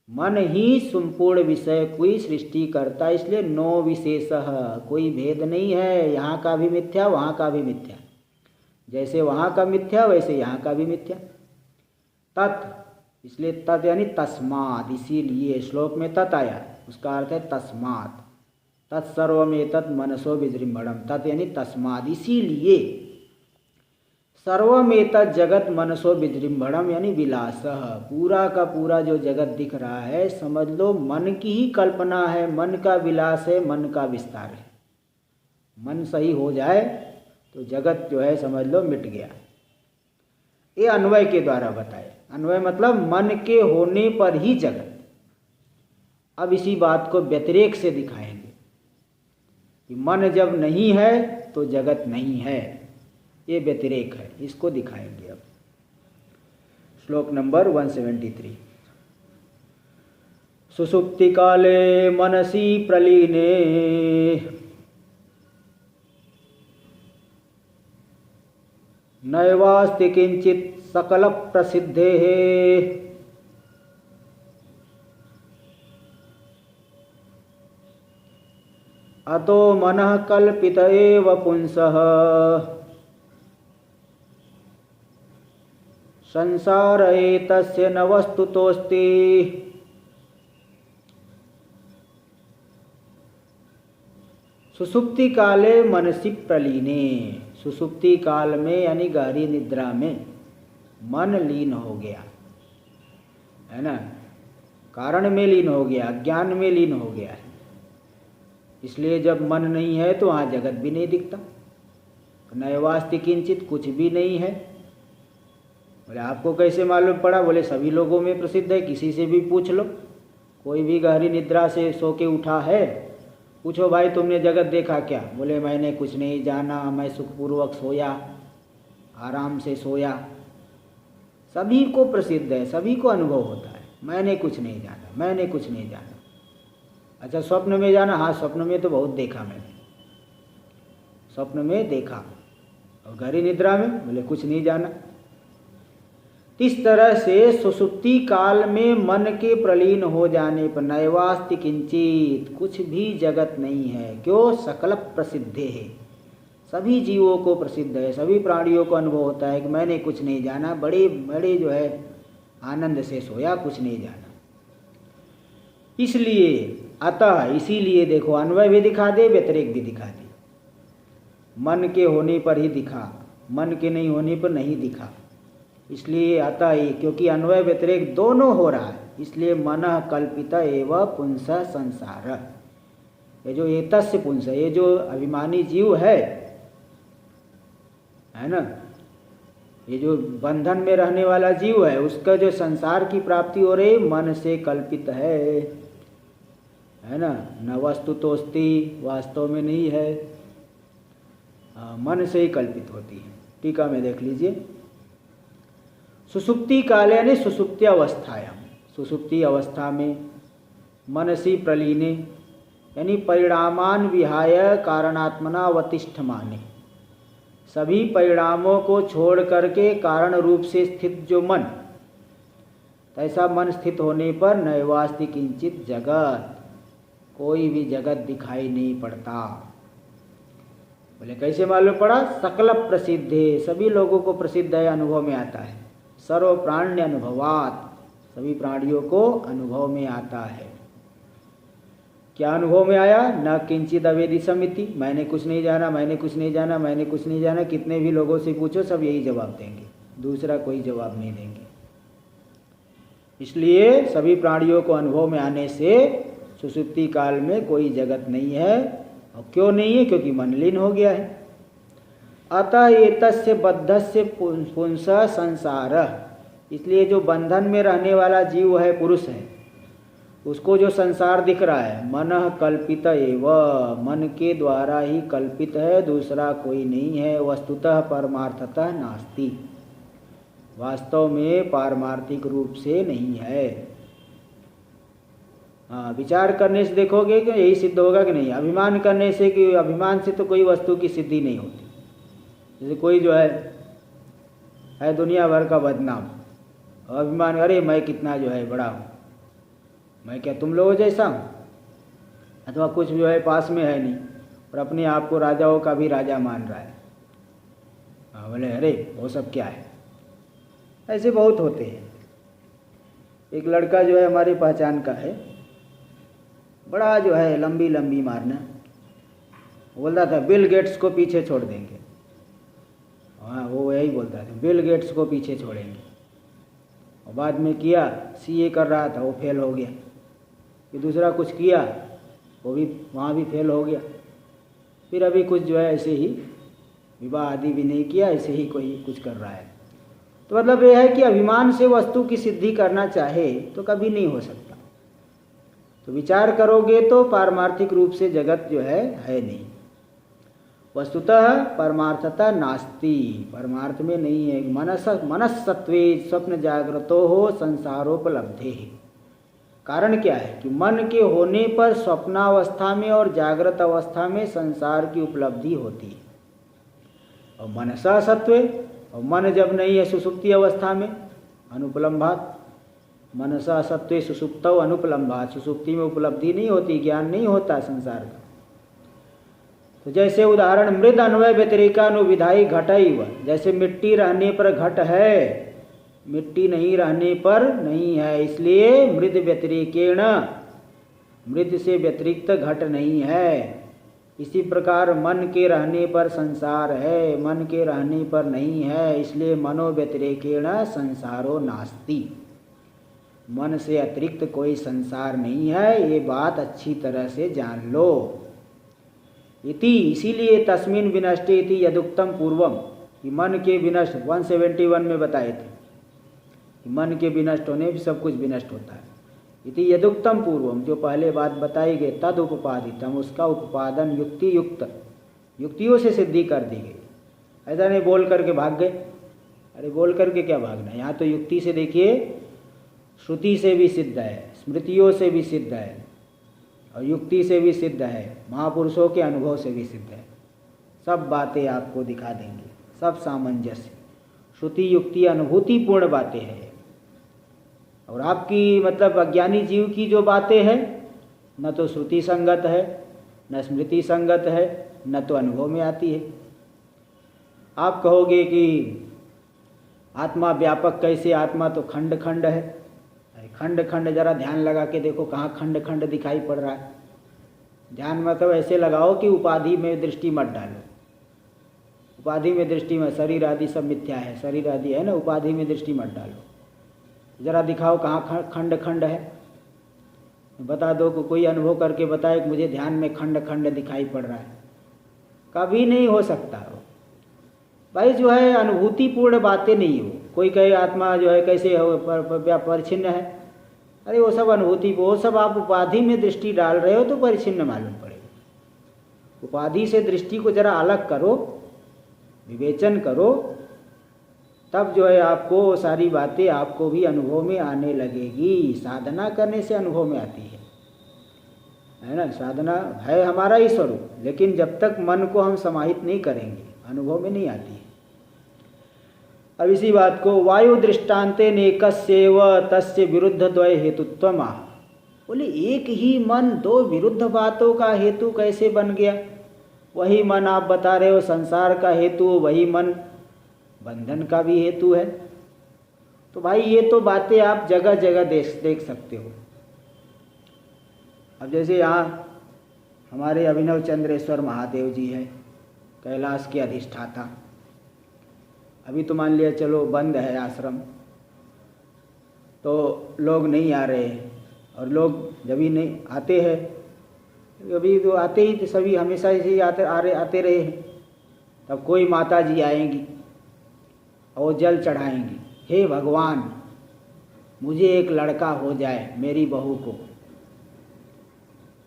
मन ही संपूर्ण विषय की सृष्टि करता। इसलिए नो विशेषः, कोई भेद नहीं है, यहाँ का भी मिथ्या वहाँ का भी मिथ्या, जैसे वहाँ का मिथ्या वैसे यहाँ का भी मिथ्या। तत्, इसलिए तत् यानी तस्मात्, इसीलिए श्लोक में तत् आया, उसका अर्थ है तस्मात्। तत्सर्वमेतत् मनसो विजृंभणम्, तत् यानी तस्मात्, इसीलिए सर्वमेतत् जगत मनसो विजृंभणम् यानी विलासः, पूरा का पूरा जो जगत दिख रहा है समझ लो मन की ही कल्पना है, मन का विलास है, मन का विस्तार है। मन सही हो जाए तो जगत जो है समझ लो मिट गया। ये अन्वय के द्वारा बताए। अन्वय मतलब मन के होने पर ही जगत। अब इसी बात को व्यतिरेक से दिखाएंगे कि मन जब नहीं है तो जगत नहीं है, ये व्यतिरेक है, इसको दिखाएंगे। अब श्लोक नंबर 173। सुषुप्ति काले मनसि प्रलीने नैवास्ति किंचित सकल प्रसिद्धे अतो मनः कल्पित एव पुंसः संसार एतस्य न वस्तुतोऽस्ति। सुषुप्ति काले मनसि प्रलीने, सुषुप्ति काल में यानी गहरी निद्रा में मन लीन हो गया है ना, कारण में लीन हो गया, अज्ञान में लीन हो गया है। इसलिए जब मन नहीं है तो वहाँ जगत भी नहीं दिखता। नैवास्ति किंचित, कुछ भी नहीं है। बोले आपको कैसे मालूम पड़ा? बोले सभी लोगों में प्रसिद्ध है, किसी से भी पूछ लो। कोई भी गहरी निद्रा से सो के उठा है, पूछो भाई तुमने जगत देखा क्या? बोले मैंने कुछ नहीं जाना, मैं सुखपूर्वक सोया, आराम से सोया। सभी को प्रसिद्ध है, सभी को अनुभव होता है, मैंने कुछ नहीं जाना, मैंने कुछ नहीं जाना। अच्छा स्वप्न में जाना? हाँ स्वप्न में तो बहुत देखा मैंने, स्वप्न में देखा। और गहरी निद्रा में? बोले कुछ नहीं जाना। इस तरह से सुषुप्ति काल में मन के प्रलीन हो जाने पर नैवास्ति किंचित, कुछ भी जगत नहीं है। क्यों? सकल प्रसिद्धे है, सभी जीवों को प्रसिद्ध है, सभी प्राणियों को अनुभव होता है कि मैंने कुछ नहीं जाना, बड़े बड़े जो है आनंद से सोया, कुछ नहीं जाना। इसलिए अतः, इसीलिए देखो अन्वय भी दिखा दे, व्यतिरेक भी दिखा दे। मन के होने पर ही दिखा, मन के नहीं होने पर नहीं दिखा। इसलिए अतः ही, क्योंकि अन्वय व्यतिरेक दोनों हो रहा है, इसलिए मनः कल्पित एव पुंस संसार। ये जो एतस्य पुंस, ये जो अभिमानी जीव है ना, ये जो बंधन में रहने वाला जीव है, उसका जो संसार की प्राप्ति हो रही मन से कल्पित है ना। न वस्तुतोस्ति, वास्तव में नहीं है, मन से ही कल्पित होती है। टीका में देख लीजिए। सुषुप्ति काले यानी सुषुप्ति अवस्थायाम, सुषुप्ति अवस्था में मनसि प्रलीने यानी परिणामान विहाय कारणात्मना अवतिष्ठमाने, सभी परिणामों को छोड़ करके कारण रूप से स्थित जो मन, तैसा मन स्थित होने पर नैवास्ति किंचित जगत, कोई भी जगत दिखाई नहीं पड़ता। बोले कैसे मालूम पड़ा? सकल प्रसिद्ध है, सभी लोगों को प्रसिद्ध है, अनुभव में आता है। सर्व प्राण्य अनुभवात, सभी प्राणियों को अनुभव में आता है। क्या अनुभव में आया? न किंचित अवेदी समिति, मैंने कुछ नहीं जाना, मैंने कुछ नहीं जाना, मैंने कुछ नहीं जाना। कितने भी लोगों से पूछो सब यही जवाब देंगे, दूसरा कोई जवाब नहीं देंगे। इसलिए सभी प्राणियों को अनुभव में आने से सुषुप्ति काल में कोई जगत नहीं है। और क्यों नहीं है? क्योंकि मन लीन हो गया है। अतः एतस्य बद्धस्य पुंस संसार, इसलिए जो बंधन में रहने वाला जीव है, पुरुष है, उसको जो संसार दिख रहा है मन कल्पित एव, मन के द्वारा ही कल्पित है, दूसरा कोई नहीं है। वस्तुतः परमार्थतः नास्ति, वास्तव में पारमार्थिक रूप से नहीं है। हाँ, विचार करने से देखोगे कि यही सिद्ध होगा कि नहीं। अभिमान करने से, कि अभिमान से तो कोई वस्तु की सिद्धि नहीं होती। जैसे कोई जो है दुनिया भर का बदनाम, अभिमान, अरे मैं कितना जो है बड़ा हूँ, मैं क्या तुम लोगों जैसा हूँ, अथवा कुछ जो है पास में है नहीं और अपने आप को राजाओं का भी राजा मान रहा है। हाँ, बोले अरे वो सब क्या है। ऐसे बहुत होते हैं। एक लड़का जो है हमारी पहचान का है, बड़ा जो है लंबी लंबी मारना, बोलता था बिल गेट्स को पीछे छोड़ देंगे। हाँ, वो यही बोलता था, बिल गेट्स को पीछे छोड़ेंगे। और बाद में किया, सीए कर रहा था, वो फेल हो गया। फिर दूसरा कुछ किया, वो भी वहाँ भी फेल हो गया। फिर अभी कुछ जो है ऐसे ही विवाह आदि भी नहीं किया, ऐसे ही कोई कुछ कर रहा है। तो मतलब ये है कि अभिमान से वस्तु की सिद्धि करना चाहे तो कभी नहीं हो सकता। तो विचार करोगे तो पारमार्थिक रूप से जगत जो है नहीं। वस्तुतः परमार्थता नास्ति, परमार्थ में नहीं है। मनस्सत्वे स्वप्न जागृतो हो संसारोपलब्धे। कारण क्या है? कि मन के होने पर स्वप्नावस्था में और जागृत अवस्था में संसार की उपलब्धि होती है। और मनसा सत्वे, और मन जब नहीं है सुषुप्ति अवस्था में, अनुपलम्भात, मनसा सत्वे सुषुप्तौ अनुपलम्भात, सुषुप्ति में उपलब्धि नहीं होती, ज्ञान नहीं होता संसार का। तो जैसे उदाहरण मृद अन्वय व्यतिरेकानुविधायी घटैव, जैसे मिट्टी रहने पर घट है, मिट्टी नहीं रहने पर नहीं है, इसलिए मृद व्यतिरेकेण, मृद से व्यतिरिक्त घट नहीं है। इसी प्रकार मन के रहने पर संसार है, मन के रहने पर नहीं है, इसलिए मनो व्यतिरेकेण संसारो नास्ति, मन से अतिरिक्त कोई संसार नहीं है। ये बात अच्छी तरह से जान लो। इति, इसीलिए तस्मिन विनष्टे इति यदुक्तम पूर्वम, कि मन के विनष्ट 171 में बताए थे कि मन के विनष्ट होने भी सब कुछ विनष्ट होता है। इति यदुक्तम पूर्वम, जो पहले बात बताई गई, तद उपपादितम, उसका उपादन युक्ति युक्त, युक्तियों से सिद्धि कर दी गई। ऐसा नहीं बोल करके भाग गए। अरे बोल करके क्या भागना, यहाँ तो युक्ति से देखिए, श्रुति से भी सिद्ध है, स्मृतियों से भी सिद्ध है, और युक्ति से भी सिद्ध है, महापुरुषों के अनुभव से भी सिद्ध है। सब बातें आपको दिखा देंगे, सब सामंजस्य, श्रुति युक्ति अनुभूतिपूर्ण बातें हैं। और आपकी मतलब अज्ञानी जीव की जो बातें हैं, न तो श्रुति संगत है, न स्मृति संगत है, न तो अनुभव में आती है। आप कहोगे कि आत्मा व्यापक कैसे, आत्मा तो खंड खंड है। खंड खंड जरा ध्यान लगा के देखो, कहाँ खंड खंड दिखाई पड़ रहा है। ध्यान मतलब ऐसे लगाओ कि उपाधि में दृष्टि मत डालो। उपाधि में दृष्टि में शरीर आदि सब मिथ्या है, शरीर आदि है ना, उपाधि में दृष्टि मत डालो। जरा दिखाओ कहाँ खंड खंड है, बता दो कि कोई अनुभव करके बताए कि मुझे ध्यान में खंड खंड दिखाई पड़ रहा है। कभी नहीं हो सकता भाई, जो है अनुभूतिपूर्ण बातें नहीं हो। कोई कहे आत्मा जो है कैसे हो, परिच्छिन्न है। अरे वो सब अनुभूति, वो सब आप उपाधि में दृष्टि डाल रहे हो तो परिच्छिन्न मालूम पड़ेगा। उपाधि से दृष्टि को जरा अलग करो, विवेचन करो, तब जो है आपको वो सारी बातें आपको भी अनुभव में आने लगेगी। साधना करने से अनुभव में आती है ना। साधना है हमारा ही स्वरूप, लेकिन जब तक मन को हम समाहित नहीं करेंगे अनुभव में नहीं आती है। अब इसी बात को वायु दृष्टान्ते नेकस्यैव तस्य विरुद्ध द्वय हेतुत्वम आह। बोले एक ही मन दो विरुद्ध बातों का हेतु कैसे बन गया? वही मन आप बता रहे हो संसार का हेतु, वही मन बंधन का भी हेतु है। तो भाई ये तो बातें आप जगह जगह देख सकते हो। अब जैसे यहाँ हमारे अभिनव चंद्रेश्वर महादेव जी हैं, कैलाश के अधिष्ठाता। अभी तो मान लिया चलो बंद है आश्रम, तो लोग नहीं आ रहे हैं, और लोग जब भी नहीं आते हैं, अभी तो आते ही सभी हमेशा ऐसे ही आते रहे हैं। तब कोई माता जी आएंगी और जल चढ़ाएंगी, हे भगवान मुझे एक लड़का हो जाए मेरी बहू को।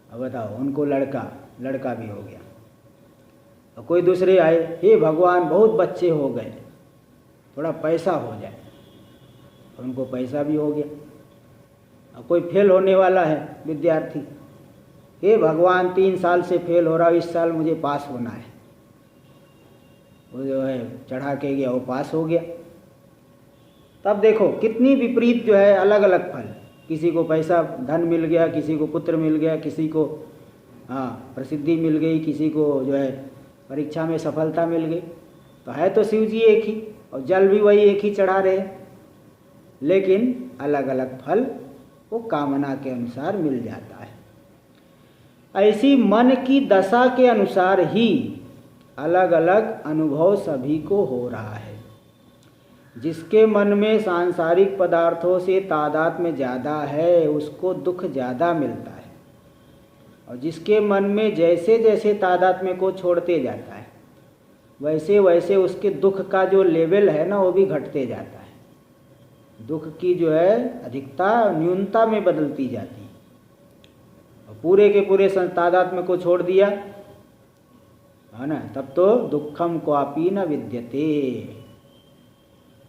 अब बताओ, उनको लड़का भी हो गया। और कोई दूसरे आए, हे भगवान बहुत बच्चे हो गए, थोड़ा पैसा हो जाए, उनको पैसा भी हो गया। और कोई फेल होने वाला है विद्यार्थी, हे भगवान 3 साल से फेल हो रहा, इस साल मुझे पास होना है। वो जो है चढ़ा के गया, वो पास हो गया। तब देखो कितनी विपरीत जो है अलग अलग फल। किसी को पैसा धन मिल गया, किसी को पुत्र मिल गया, किसी को प्रसिद्धि मिल गई, किसी को जो है परीक्षा में सफलता मिल गई। तो है तो शिव जी एक ही, और जल भी वही एक ही चढ़ा रहे, लेकिन अलग अलग फल वो कामना के अनुसार मिल जाता है। ऐसी मन की दशा के अनुसार ही अलग अलग अनुभव सभी को हो रहा है। जिसके मन में सांसारिक पदार्थों से तादात्म्य ज़्यादा है उसको दुख ज़्यादा मिलता है, और जिसके मन में जैसे जैसे तादात्म्य को छोड़ते जाता है वैसे वैसे उसके दुख का जो लेवल है ना वो भी घटते जाता है। दुख की जो है अधिकता न्यूनता में बदलती जाती है। और पूरे के पूरे तादात्म्य को छोड़ दिया है ना, तब तो दुखम क्वापि न विद्यते।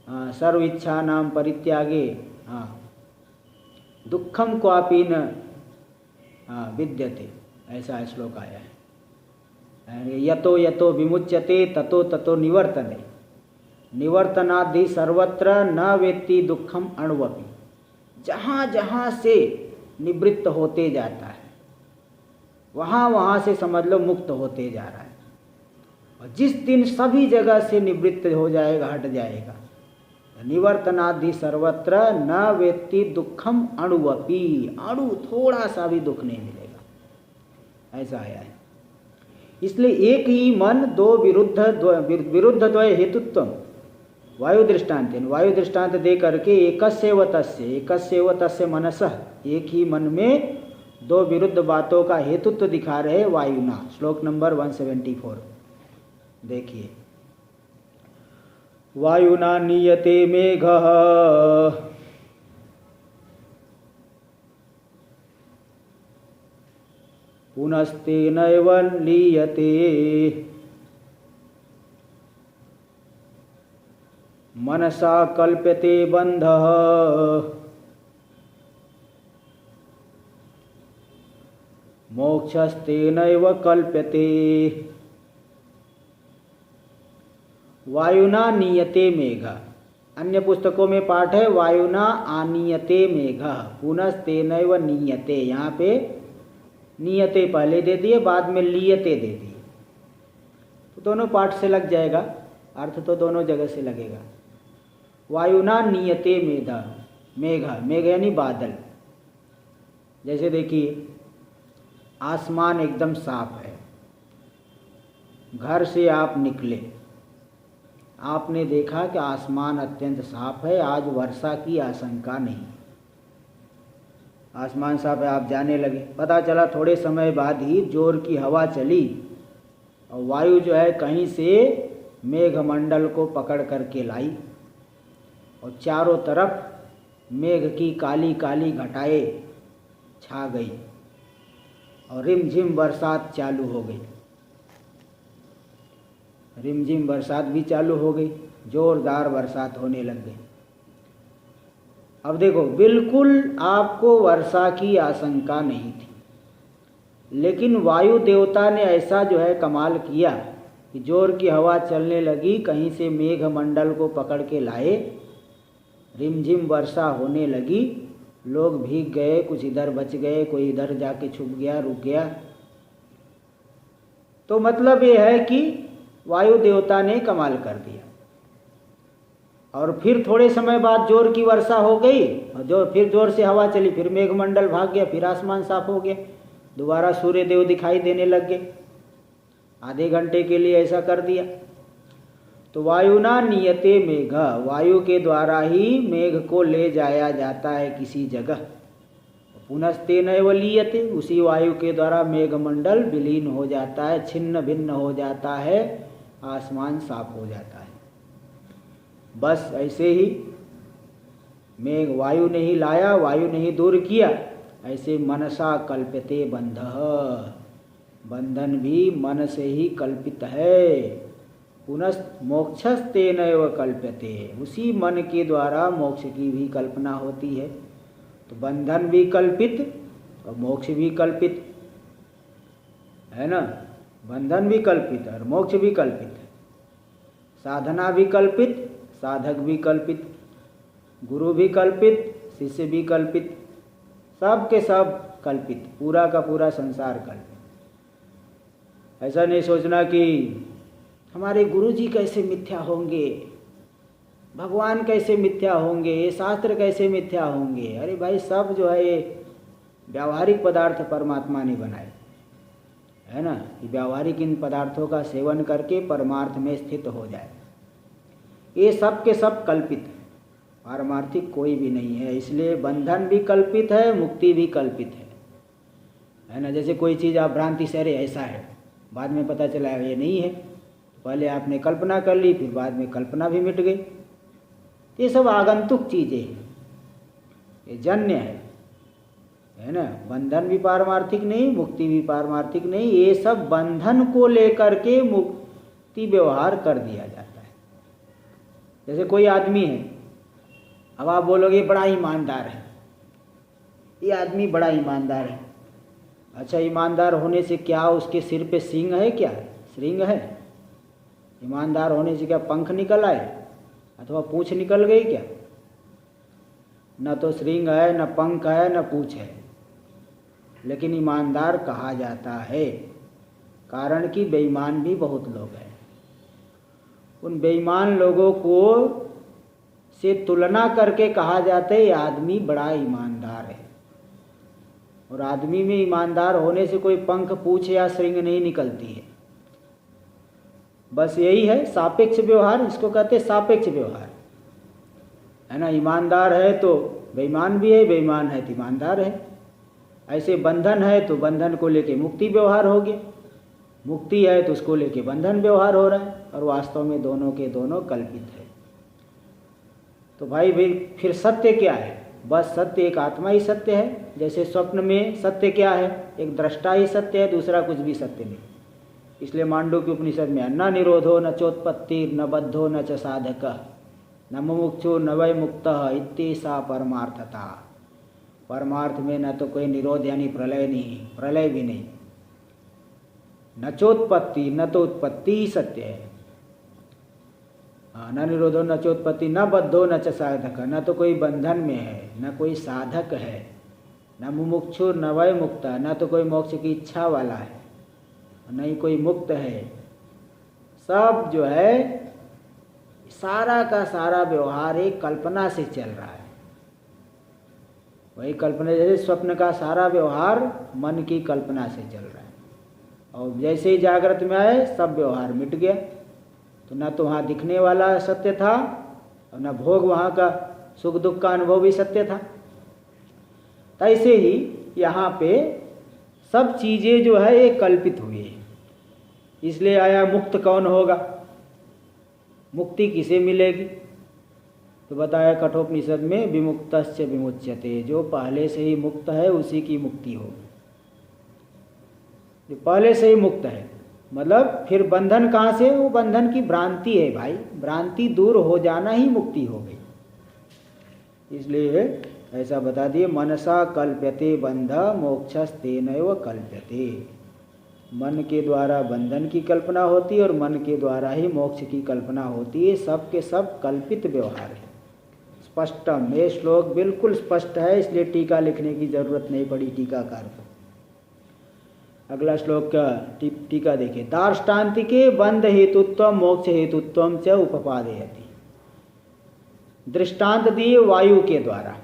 सर्व इच्छा नाम परित्यागे दुखम क्वापि न विद्यते, ऐसा श्लोक आया है। यतो यतो विमुच्यते ततो ततो निवर्तने, निवर्तनादि सर्वत्र न वेत्ति दुखम अण्वपि। जहाँ जहाँ से निवृत्त होते जाता है वहाँ वहाँ से समझ लो मुक्त होते जा रहा है। और जिस दिन सभी जगह से निवृत्त हो जाएगा, हट जाएगा, निवर्तनादि सर्वत्र न वेत्ति दुखम अणुवपि, अणु थोड़ा सा भी दुख नहीं मिलेगा, ऐसा आया है। इसलिए एक ही मन दो विरुद्ध द्वय हेतुत्व वायु दृष्टांत, वायु दृष्टांत दे करके एकस्यैव तस्य मनसः, एक ही मन में दो विरुद्ध बातों का हेतुत्व दिखा रहे वायुना। श्लोक नंबर 174 देखिए, वायुना नीयते मेघः पुनस्तेनैव लीयते, मनसा कल्प्यते बन्धः मोक्षस्तेनैव कल्प्यते। वायुना नीयते मेघ, अन्य पुस्तकों में पाठ है वायुना आनीयते मेघ पुनस्तेनैव नीयते। यहाँ पे नियते पहले दे दिए, बाद में लीयते दे दिए, तो दोनों पाठ से लग जाएगा, अर्थ तो दोनों जगह से लगेगा। वायुना नीयते मेघ, मेघ यानी बादल। जैसे देखिए आसमान एकदम साफ है, घर से आप निकले, आपने देखा कि आसमान अत्यंत साफ है, आज वर्षा की आशंका नहीं। आसमान साफ है, आप जाने लगे, पता चला थोड़े समय बाद ही जोर की हवा चली और वायु जो है कहीं से मेघमंडल को पकड़ करके लाई और चारों तरफ मेघ की काली काली घटाएं छा गई और रिमझिम बरसात चालू हो गई। रिमझिम बरसात भी चालू हो गई, जोरदार बरसात होने लग गई। अब देखो बिल्कुल आपको वर्षा की आशंका नहीं थी, लेकिन वायु देवता ने ऐसा जो है कमाल किया कि जोर की हवा चलने लगी, कहीं से मेघ मंडल को पकड़ के लाए, रिमझिम वर्षा होने लगी, लोग भीग गए, कुछ इधर बच गए, कोई इधर जाके छुप गया, रुक गया। तो मतलब ये है कि वायु देवता ने कमाल कर दिया। और फिर थोड़े समय बाद जोर की वर्षा हो गई, और फिर जोर से हवा चली, फिर मेघमंडल भाग गया, फिर आसमान साफ हो गया, दोबारा सूर्य देव दिखाई देने लग गए। आधे घंटे के लिए ऐसा कर दिया। तो वायुना नियते मेघ, वायु के द्वारा ही मेघ को ले जाया जाता है किसी जगह। पुनस्तेनैव लीयते, उसी वायु के द्वारा मेघमंडल विलीन हो जाता है, छिन्न भिन्न हो जाता है, आसमान साफ हो जाता है। बस ऐसे ही मेघ वायु ने ही लाया, वायु ने ही दूर किया। ऐसे मनसा कल्प्यते बंधः, बंधन भी मन से ही कल्पित है। पुनस् मोक्षस्तेनैव कल्प्यते, उसी मन के द्वारा मोक्ष की भी कल्पना होती है। तो बंधन भी कल्पित और मोक्ष भी कल्पित है ना। बंधन भी कल्पित और मोक्ष भी कल्पित है। साधना भी कल्पित, साधक भी कल्पित, गुरु भी कल्पित, शिष्य भी कल्पित, सब के सब कल्पित, पूरा का पूरा संसार कल्पित। ऐसा नहीं सोचना कि हमारे गुरु जी कैसे मिथ्या होंगे, भगवान कैसे मिथ्या होंगे, ये शास्त्र कैसे मिथ्या होंगे। अरे भाई, सब जो है ये व्यावहारिक पदार्थ परमात्मा ने बनाए है ना, कि व्यावहारिक इन पदार्थों का सेवन करके परमार्थ में स्थित हो जाए। ये सब के सब कल्पित है, पारमार्थिक कोई भी नहीं है। इसलिए बंधन भी कल्पित है, मुक्ति भी कल्पित है ना। जैसे कोई चीज़ आप भ्रांति से अरे ऐसा है, बाद में पता चला ये नहीं है, पहले आपने कल्पना कर ली, फिर बाद में कल्पना भी मिट गई। ये सब आगंतुक चीज़ें हैं, ये जन्य है ना। बंधन भी पारमार्थिक नहीं, मुक्ति भी पारमार्थिक नहीं, ये सब बंधन को लेकर के मुक्ति व्यवहार कर दिया जाता है। जैसे कोई आदमी है, अब आप बोलोगे बड़ा ईमानदार है, ये आदमी बड़ा ईमानदार है। अच्छा, ईमानदार होने से क्या उसके सिर पे सींग है, क्या श्रृंग है? ईमानदार होने से क्या पंख निकल आए अथवा पूंछ निकल गई क्या? न तो श्रृंग है, न पंख है, न पूंछ है, लेकिन ईमानदार कहा जाता है। कारण कि बेईमान भी बहुत लोग हैं। उन बेईमान लोगों को से तुलना करके कहा जाता है ये आदमी बड़ा ईमानदार है। और आदमी में ईमानदार होने से कोई पंख, पूंछ या श्रृंग नहीं निकलती है। बस यही है सापेक्ष व्यवहार, इसको कहते हैं सापेक्ष व्यवहार है ना। ईमानदार है तो बेईमान भी है, बेईमान है तो ईमानदार है। ऐसे बंधन है तो बंधन को लेके मुक्ति व्यवहार हो गया, मुक्ति है तो उसको लेके बंधन व्यवहार हो रहा है, और वास्तव में दोनों के दोनों कल्पित है। तो भाई फिर सत्य क्या है? बस सत्य एक आत्मा ही सत्य है। जैसे स्वप्न में सत्य क्या है? एक दृष्टा ही सत्य है, दूसरा कुछ भी सत्य नहीं। इसलिए मांडुक्य उपनिषद में न निरोधो न चोत्पत्ति न बद्धो न च साधक न मुमुक्षु न वै मुक्तः इत्येषा परमार्थता। परमार्थ में न तो कोई निरोध यानी प्रलय नहीं, प्रलय भी नहीं, न चोत्पत्ति, न तो उत्पत्ति ही सत्य है। न निरोधो न चोत्पत्ति न बद्धो न च साधक, न तो कोई बंधन में है, न कोई साधक है, न मुमुक्षु न वै मुक्त, न तो कोई मोक्ष की इच्छा वाला है, नहीं कोई मुक्त है। सब जो है सारा का सारा व्यवहार एक कल्पना से चल रहा है। वही कल्पना, जैसे स्वप्न का सारा व्यवहार मन की कल्पना से चल रहा है, और जैसे ही जागृत में आए सब व्यवहार मिट गया। तो न तो वहाँ दिखने वाला सत्य था, और न भोग वहाँ का सुख दुख का अनुभव भी सत्य था। ऐसे ही यहाँ पे सब चीज़ें जो है ये कल्पित हुई है। इसलिए आया मुक्त कौन होगा, मुक्ति किसे मिलेगी? तो बताया कठोपनिषद में विमुक्तस्य विमुच्यते, जो पहले से ही मुक्त है उसी की मुक्ति होगी। जो पहले से ही मुक्त है मतलब फिर बंधन कहाँ से? वो बंधन की भ्रांति है भाई, भ्रांति दूर हो जाना ही मुक्ति हो गई। इसलिए ऐसा बता दिए, मनसा कल्प्यते बंध मोक्षस्तेनैव कल्प्यते। मन के द्वारा बंधन की कल्पना होती है और मन के द्वारा ही मोक्ष की कल्पना होती है। सब के सब कल्पित व्यवहार है। स्पष्टम, ये श्लोक बिल्कुल स्पष्ट है, इसलिए टीका लिखने की जरूरत नहीं पड़ी टीकाकार को। अगला श्लोक का टीका देखिए। दार्ष्टान्तिके बंध हेतुत्व मोक्ष हेतुत्व च उपपादयति। दृष्टांत दिए वायु के द्वारा,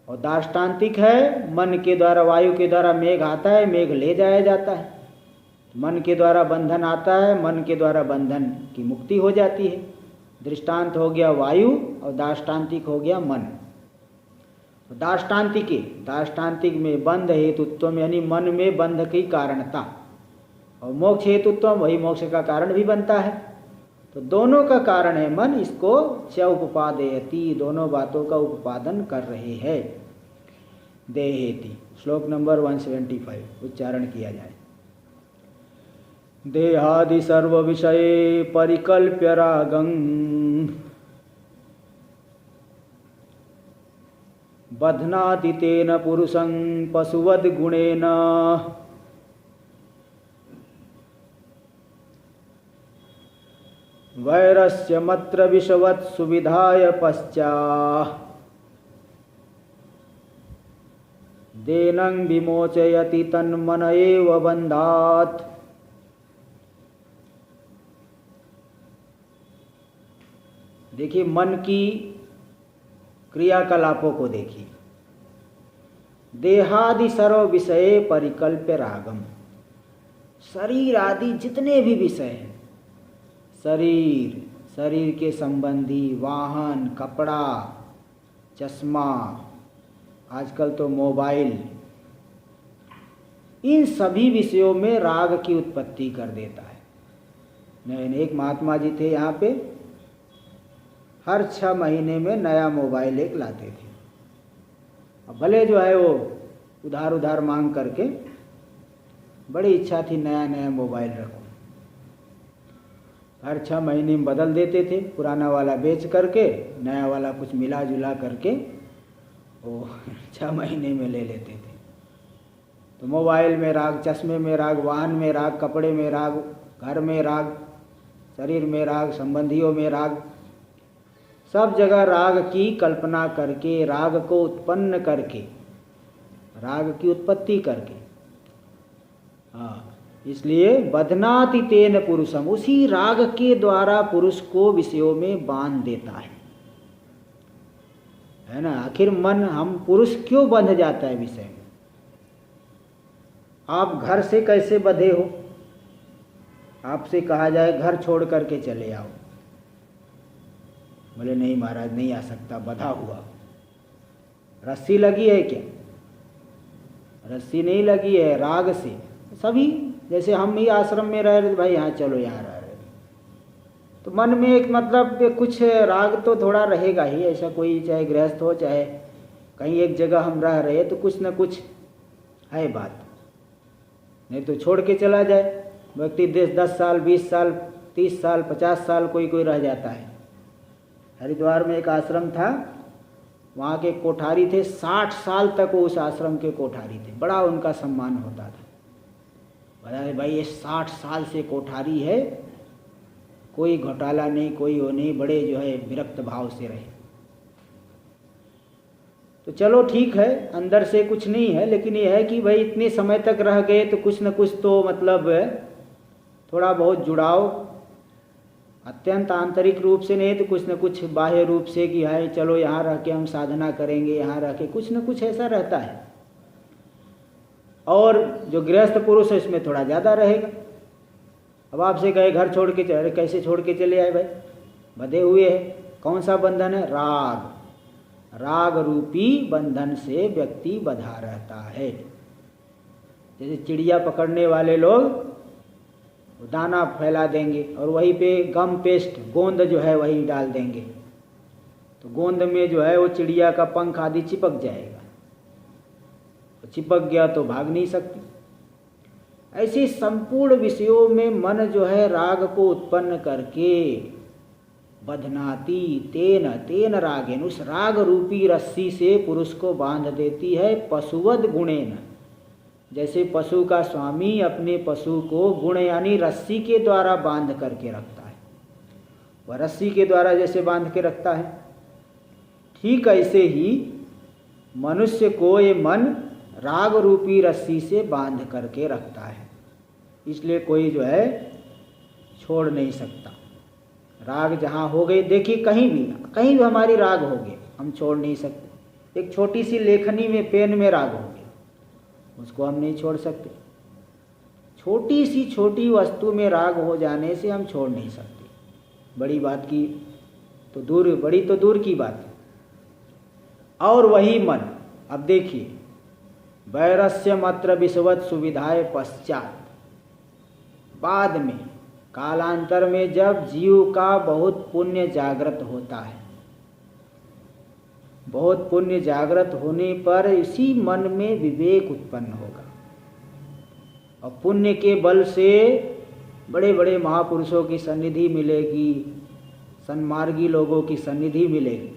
और दार्ष्टान्तिक है मन के द्वारा। वायु के द्वारा मेघ आता है, मेघ ले जाया जाता है। मन के द्वारा बंधन आता है, मन के द्वारा बंधन की मुक्ति हो जाती है। दृष्टांत हो गया वायु और दार्ष्टान्तिक हो गया मन। दार्ष्टान्तिक में बंध हेतुत्व यानी मन में बंध की कारणता, और मोक्ष हेतुत्व वही मोक्ष का कारण भी बनता है। तो दोनों का कारण है मन, इसको च उपपादयति, दोनों बातों का उपादन कर रहे हैं। देहेति, श्लोक नंबर 175 उच्चारण किया जाए। देहादि सर्व विषये परिकल्प्य रागं बध्नाति तेन पुरुषं पशुवद गुणेन वैरस्य मत्र विषवत् सुविधाय पश्चा देनं विमोचयति तन्मन एव बन्धात्। देखिए मन की क्रियाकलापों को देखिए। देहादि सर्व विषय परिकल्प्य रागम, शरीर आदि जितने भी विषय हैं, शरीर के संबंधी, वाहन, कपड़ा, चश्मा, आजकल तो मोबाइल, इन सभी विषयों में राग की उत्पत्ति कर देता है। एक महात्मा जी थे यहाँ पे, हर 6 महीने में नया मोबाइल एक लाते थे। अब भले जो है वो उधार मांग करके, बड़ी इच्छा थी नया मोबाइल रखो। हर 6 महीने में बदल देते थे, पुराना वाला बेच करके नया वाला कुछ मिला जुला करके वो 6 महीने में ले लेते थे। तो मोबाइल में राग, चश्मे में राग, वाहन में राग, कपड़े में राग, घर में राग, शरीर में राग, संबंधियों में राग, सब जगह राग की कल्पना करके, राग को उत्पन्न करके, राग की उत्पत्ति करके, इसलिए बध्नाति तेन पुरुषम, उसी राग के द्वारा पुरुष को विषयों में बांध देता है ना। आखिर मन, हम पुरुष क्यों बंध जाता है विषय में? आप घर से कैसे बंधे हो? आपसे कहा जाए घर छोड़ करके चले आओ, बोले नहीं महाराज नहीं आ सकता, बंधा हुआ। रस्सी लगी है क्या? रस्सी नहीं लगी है, राग से। सभी जैसे हम ही आश्रम में रह रहे, भाई यहाँ चलो, यहाँ रह रहे, तो मन में एक मतलब कुछ राग तो थोड़ा रहेगा ही। ऐसा कोई चाहे गृहस्थ हो, चाहे कहीं एक जगह हम रह रहे तो कुछ न कुछ है बात। नहीं तो छोड़ के चला जाए व्यक्ति, 10 साल, 20 साल, 30 साल, 50 साल कोई रह जाता है। हरिद्वार में एक आश्रम था, वहाँ के कोठारी थे, 60 साल तक वो उस आश्रम के कोठारी थे, बड़ा उनका सम्मान होता था। बताए भाई ये 60 साल से कोठारी है, कोई घोटाला नहीं, कोई वो नहीं, बड़े जो है विरक्त भाव से रहे। तो चलो ठीक है, अंदर से कुछ नहीं है, लेकिन ये है कि भाई इतने समय तक रह गए तो कुछ न कुछ तो मतलब थोड़ा बहुत जुड़ाव, अत्यंत आंतरिक रूप से नहीं तो कुछ न कुछ बाह्य रूप से कि है चलो यहाँ रह के हम साधना करेंगे, यहाँ रह के कुछ न कुछ ऐसा रहता है। और जो गृहस्थ पुरुष है इसमें थोड़ा ज़्यादा रहेगा। अब आपसे कहे घर छोड़ के चले, कैसे छोड़ के चले आए भाई? बंधे हुए हैं। कौन सा बंधन है? राग रूपी बंधन से व्यक्ति बंधा रहता है। जैसे चिड़िया पकड़ने वाले लोग दाना फैला देंगे और वहीं पे गम पेस्ट, गोंद जो है वही डाल देंगे, तो गोंद में जो है वो चिड़िया का पंख आदि चिपक जाएगा, तो चिपक गया तो भाग नहीं सकती। ऐसे संपूर्ण विषयों में मन जो है राग को उत्पन्न करके बध्नाति तेन रागेन, उस राग रूपी रस्सी से पुरुष को बांध देती है। पशुवद गुणेन, जैसे पशु का स्वामी अपने पशु को गुण यानी रस्सी के द्वारा बांध करके रखता है, वह रस्सी के द्वारा जैसे बांध के रखता है, ठीक ऐसे ही मनुष्य को ये मन राग रूपी रस्सी से बांध करके रखता है। इसलिए कोई जो है छोड़ नहीं सकता। राग जहाँ हो गए, देखिए कहीं भी हमारी राग हो गए, हम छोड़ नहीं सकते। एक छोटी सी लेखनी में, पेन में राग हो गया, उसको हम नहीं छोड़ सकते। छोटी वस्तु में राग हो जाने से हम छोड़ नहीं सकते। बड़ी बात की तो दूर की बात है। और वही मन, अब देखिए, वैरस्य मात्र विषवत सुविधाए पश्चात, बाद में कालांतर में जब जीव का बहुत पुण्य जागृत होता है, बहुत पुण्य जागृत होने पर इसी मन में विवेक उत्पन्न होगा और पुण्य के बल से बड़े बड़े महापुरुषों की सन्निधि मिलेगी, सन्मार्गी लोगों की सन्निधि मिलेगी।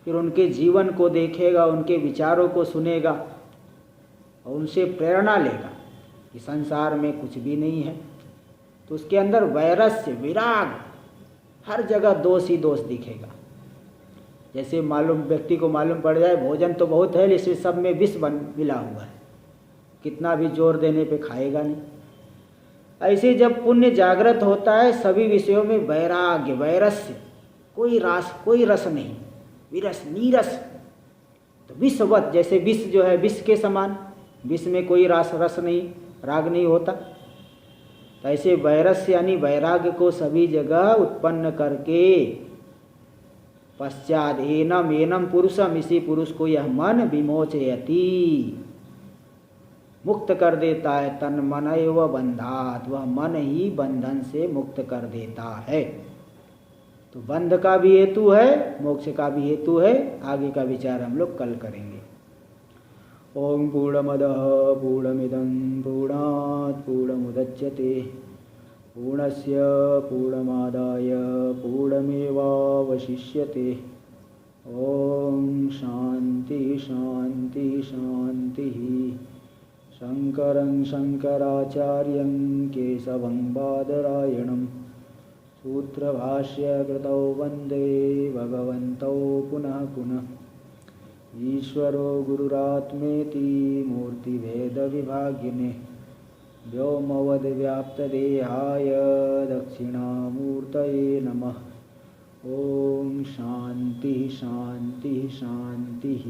फिर उनके जीवन को देखेगा, उनके विचारों को सुनेगा और उनसे प्रेरणा लेगा कि संसार में कुछ भी नहीं है। तो उसके अंदर वैरस्य, विराग, हर जगह दोष ही दोष दिखेगा। जैसे व्यक्ति को मालूम पड़ जाए भोजन तो बहुत है, लेकिन सब में विष मिला हुआ है, कितना भी जोर देने पे खाएगा नहीं। ऐसे जब पुण्य जागृत होता है, सभी विषयों में वैराग्य, वैरस्य, कोई रस नहीं, विरस, नीरस। तो विषवत, जैसे विष जो है विष के समान, विष में कोई रस नहीं, राग नहीं होता। तो ऐसे वैरस्य यानी वैराग्य को सभी जगह उत्पन्न करके पश्चात एनम पुरुषम, इसी पुरुष को यह मन विमोचयति, मुक्त कर देता है। तन मन एव बंधात, वह मन ही बंधन से मुक्त कर देता है। तो बंध का भी हेतु है, मोक्ष का भी हेतु है। आगे का विचार हम लोग कल करेंगे। ओम पूर्णमदः पूर्णमिदं पूर्णात् पूर्णमुदच्यते पूर्णस्य पूर्णमादाय पूर्णमेवावशिष्यते। ओम शांति शांति शांतिः। शंकरं शंकराचार्यं केशवं बादरायणं सूत्रभाष्यकृतौ वन्दे भगवन्तौ पुनः पुनः। ईश्वरो गुरुरात्मेति मूर्तिभेदविभागिने व्योमवद्व्याप्तदेहाय दक्षिणामूर्तये नमः। ओम शांति शांति शांतिः।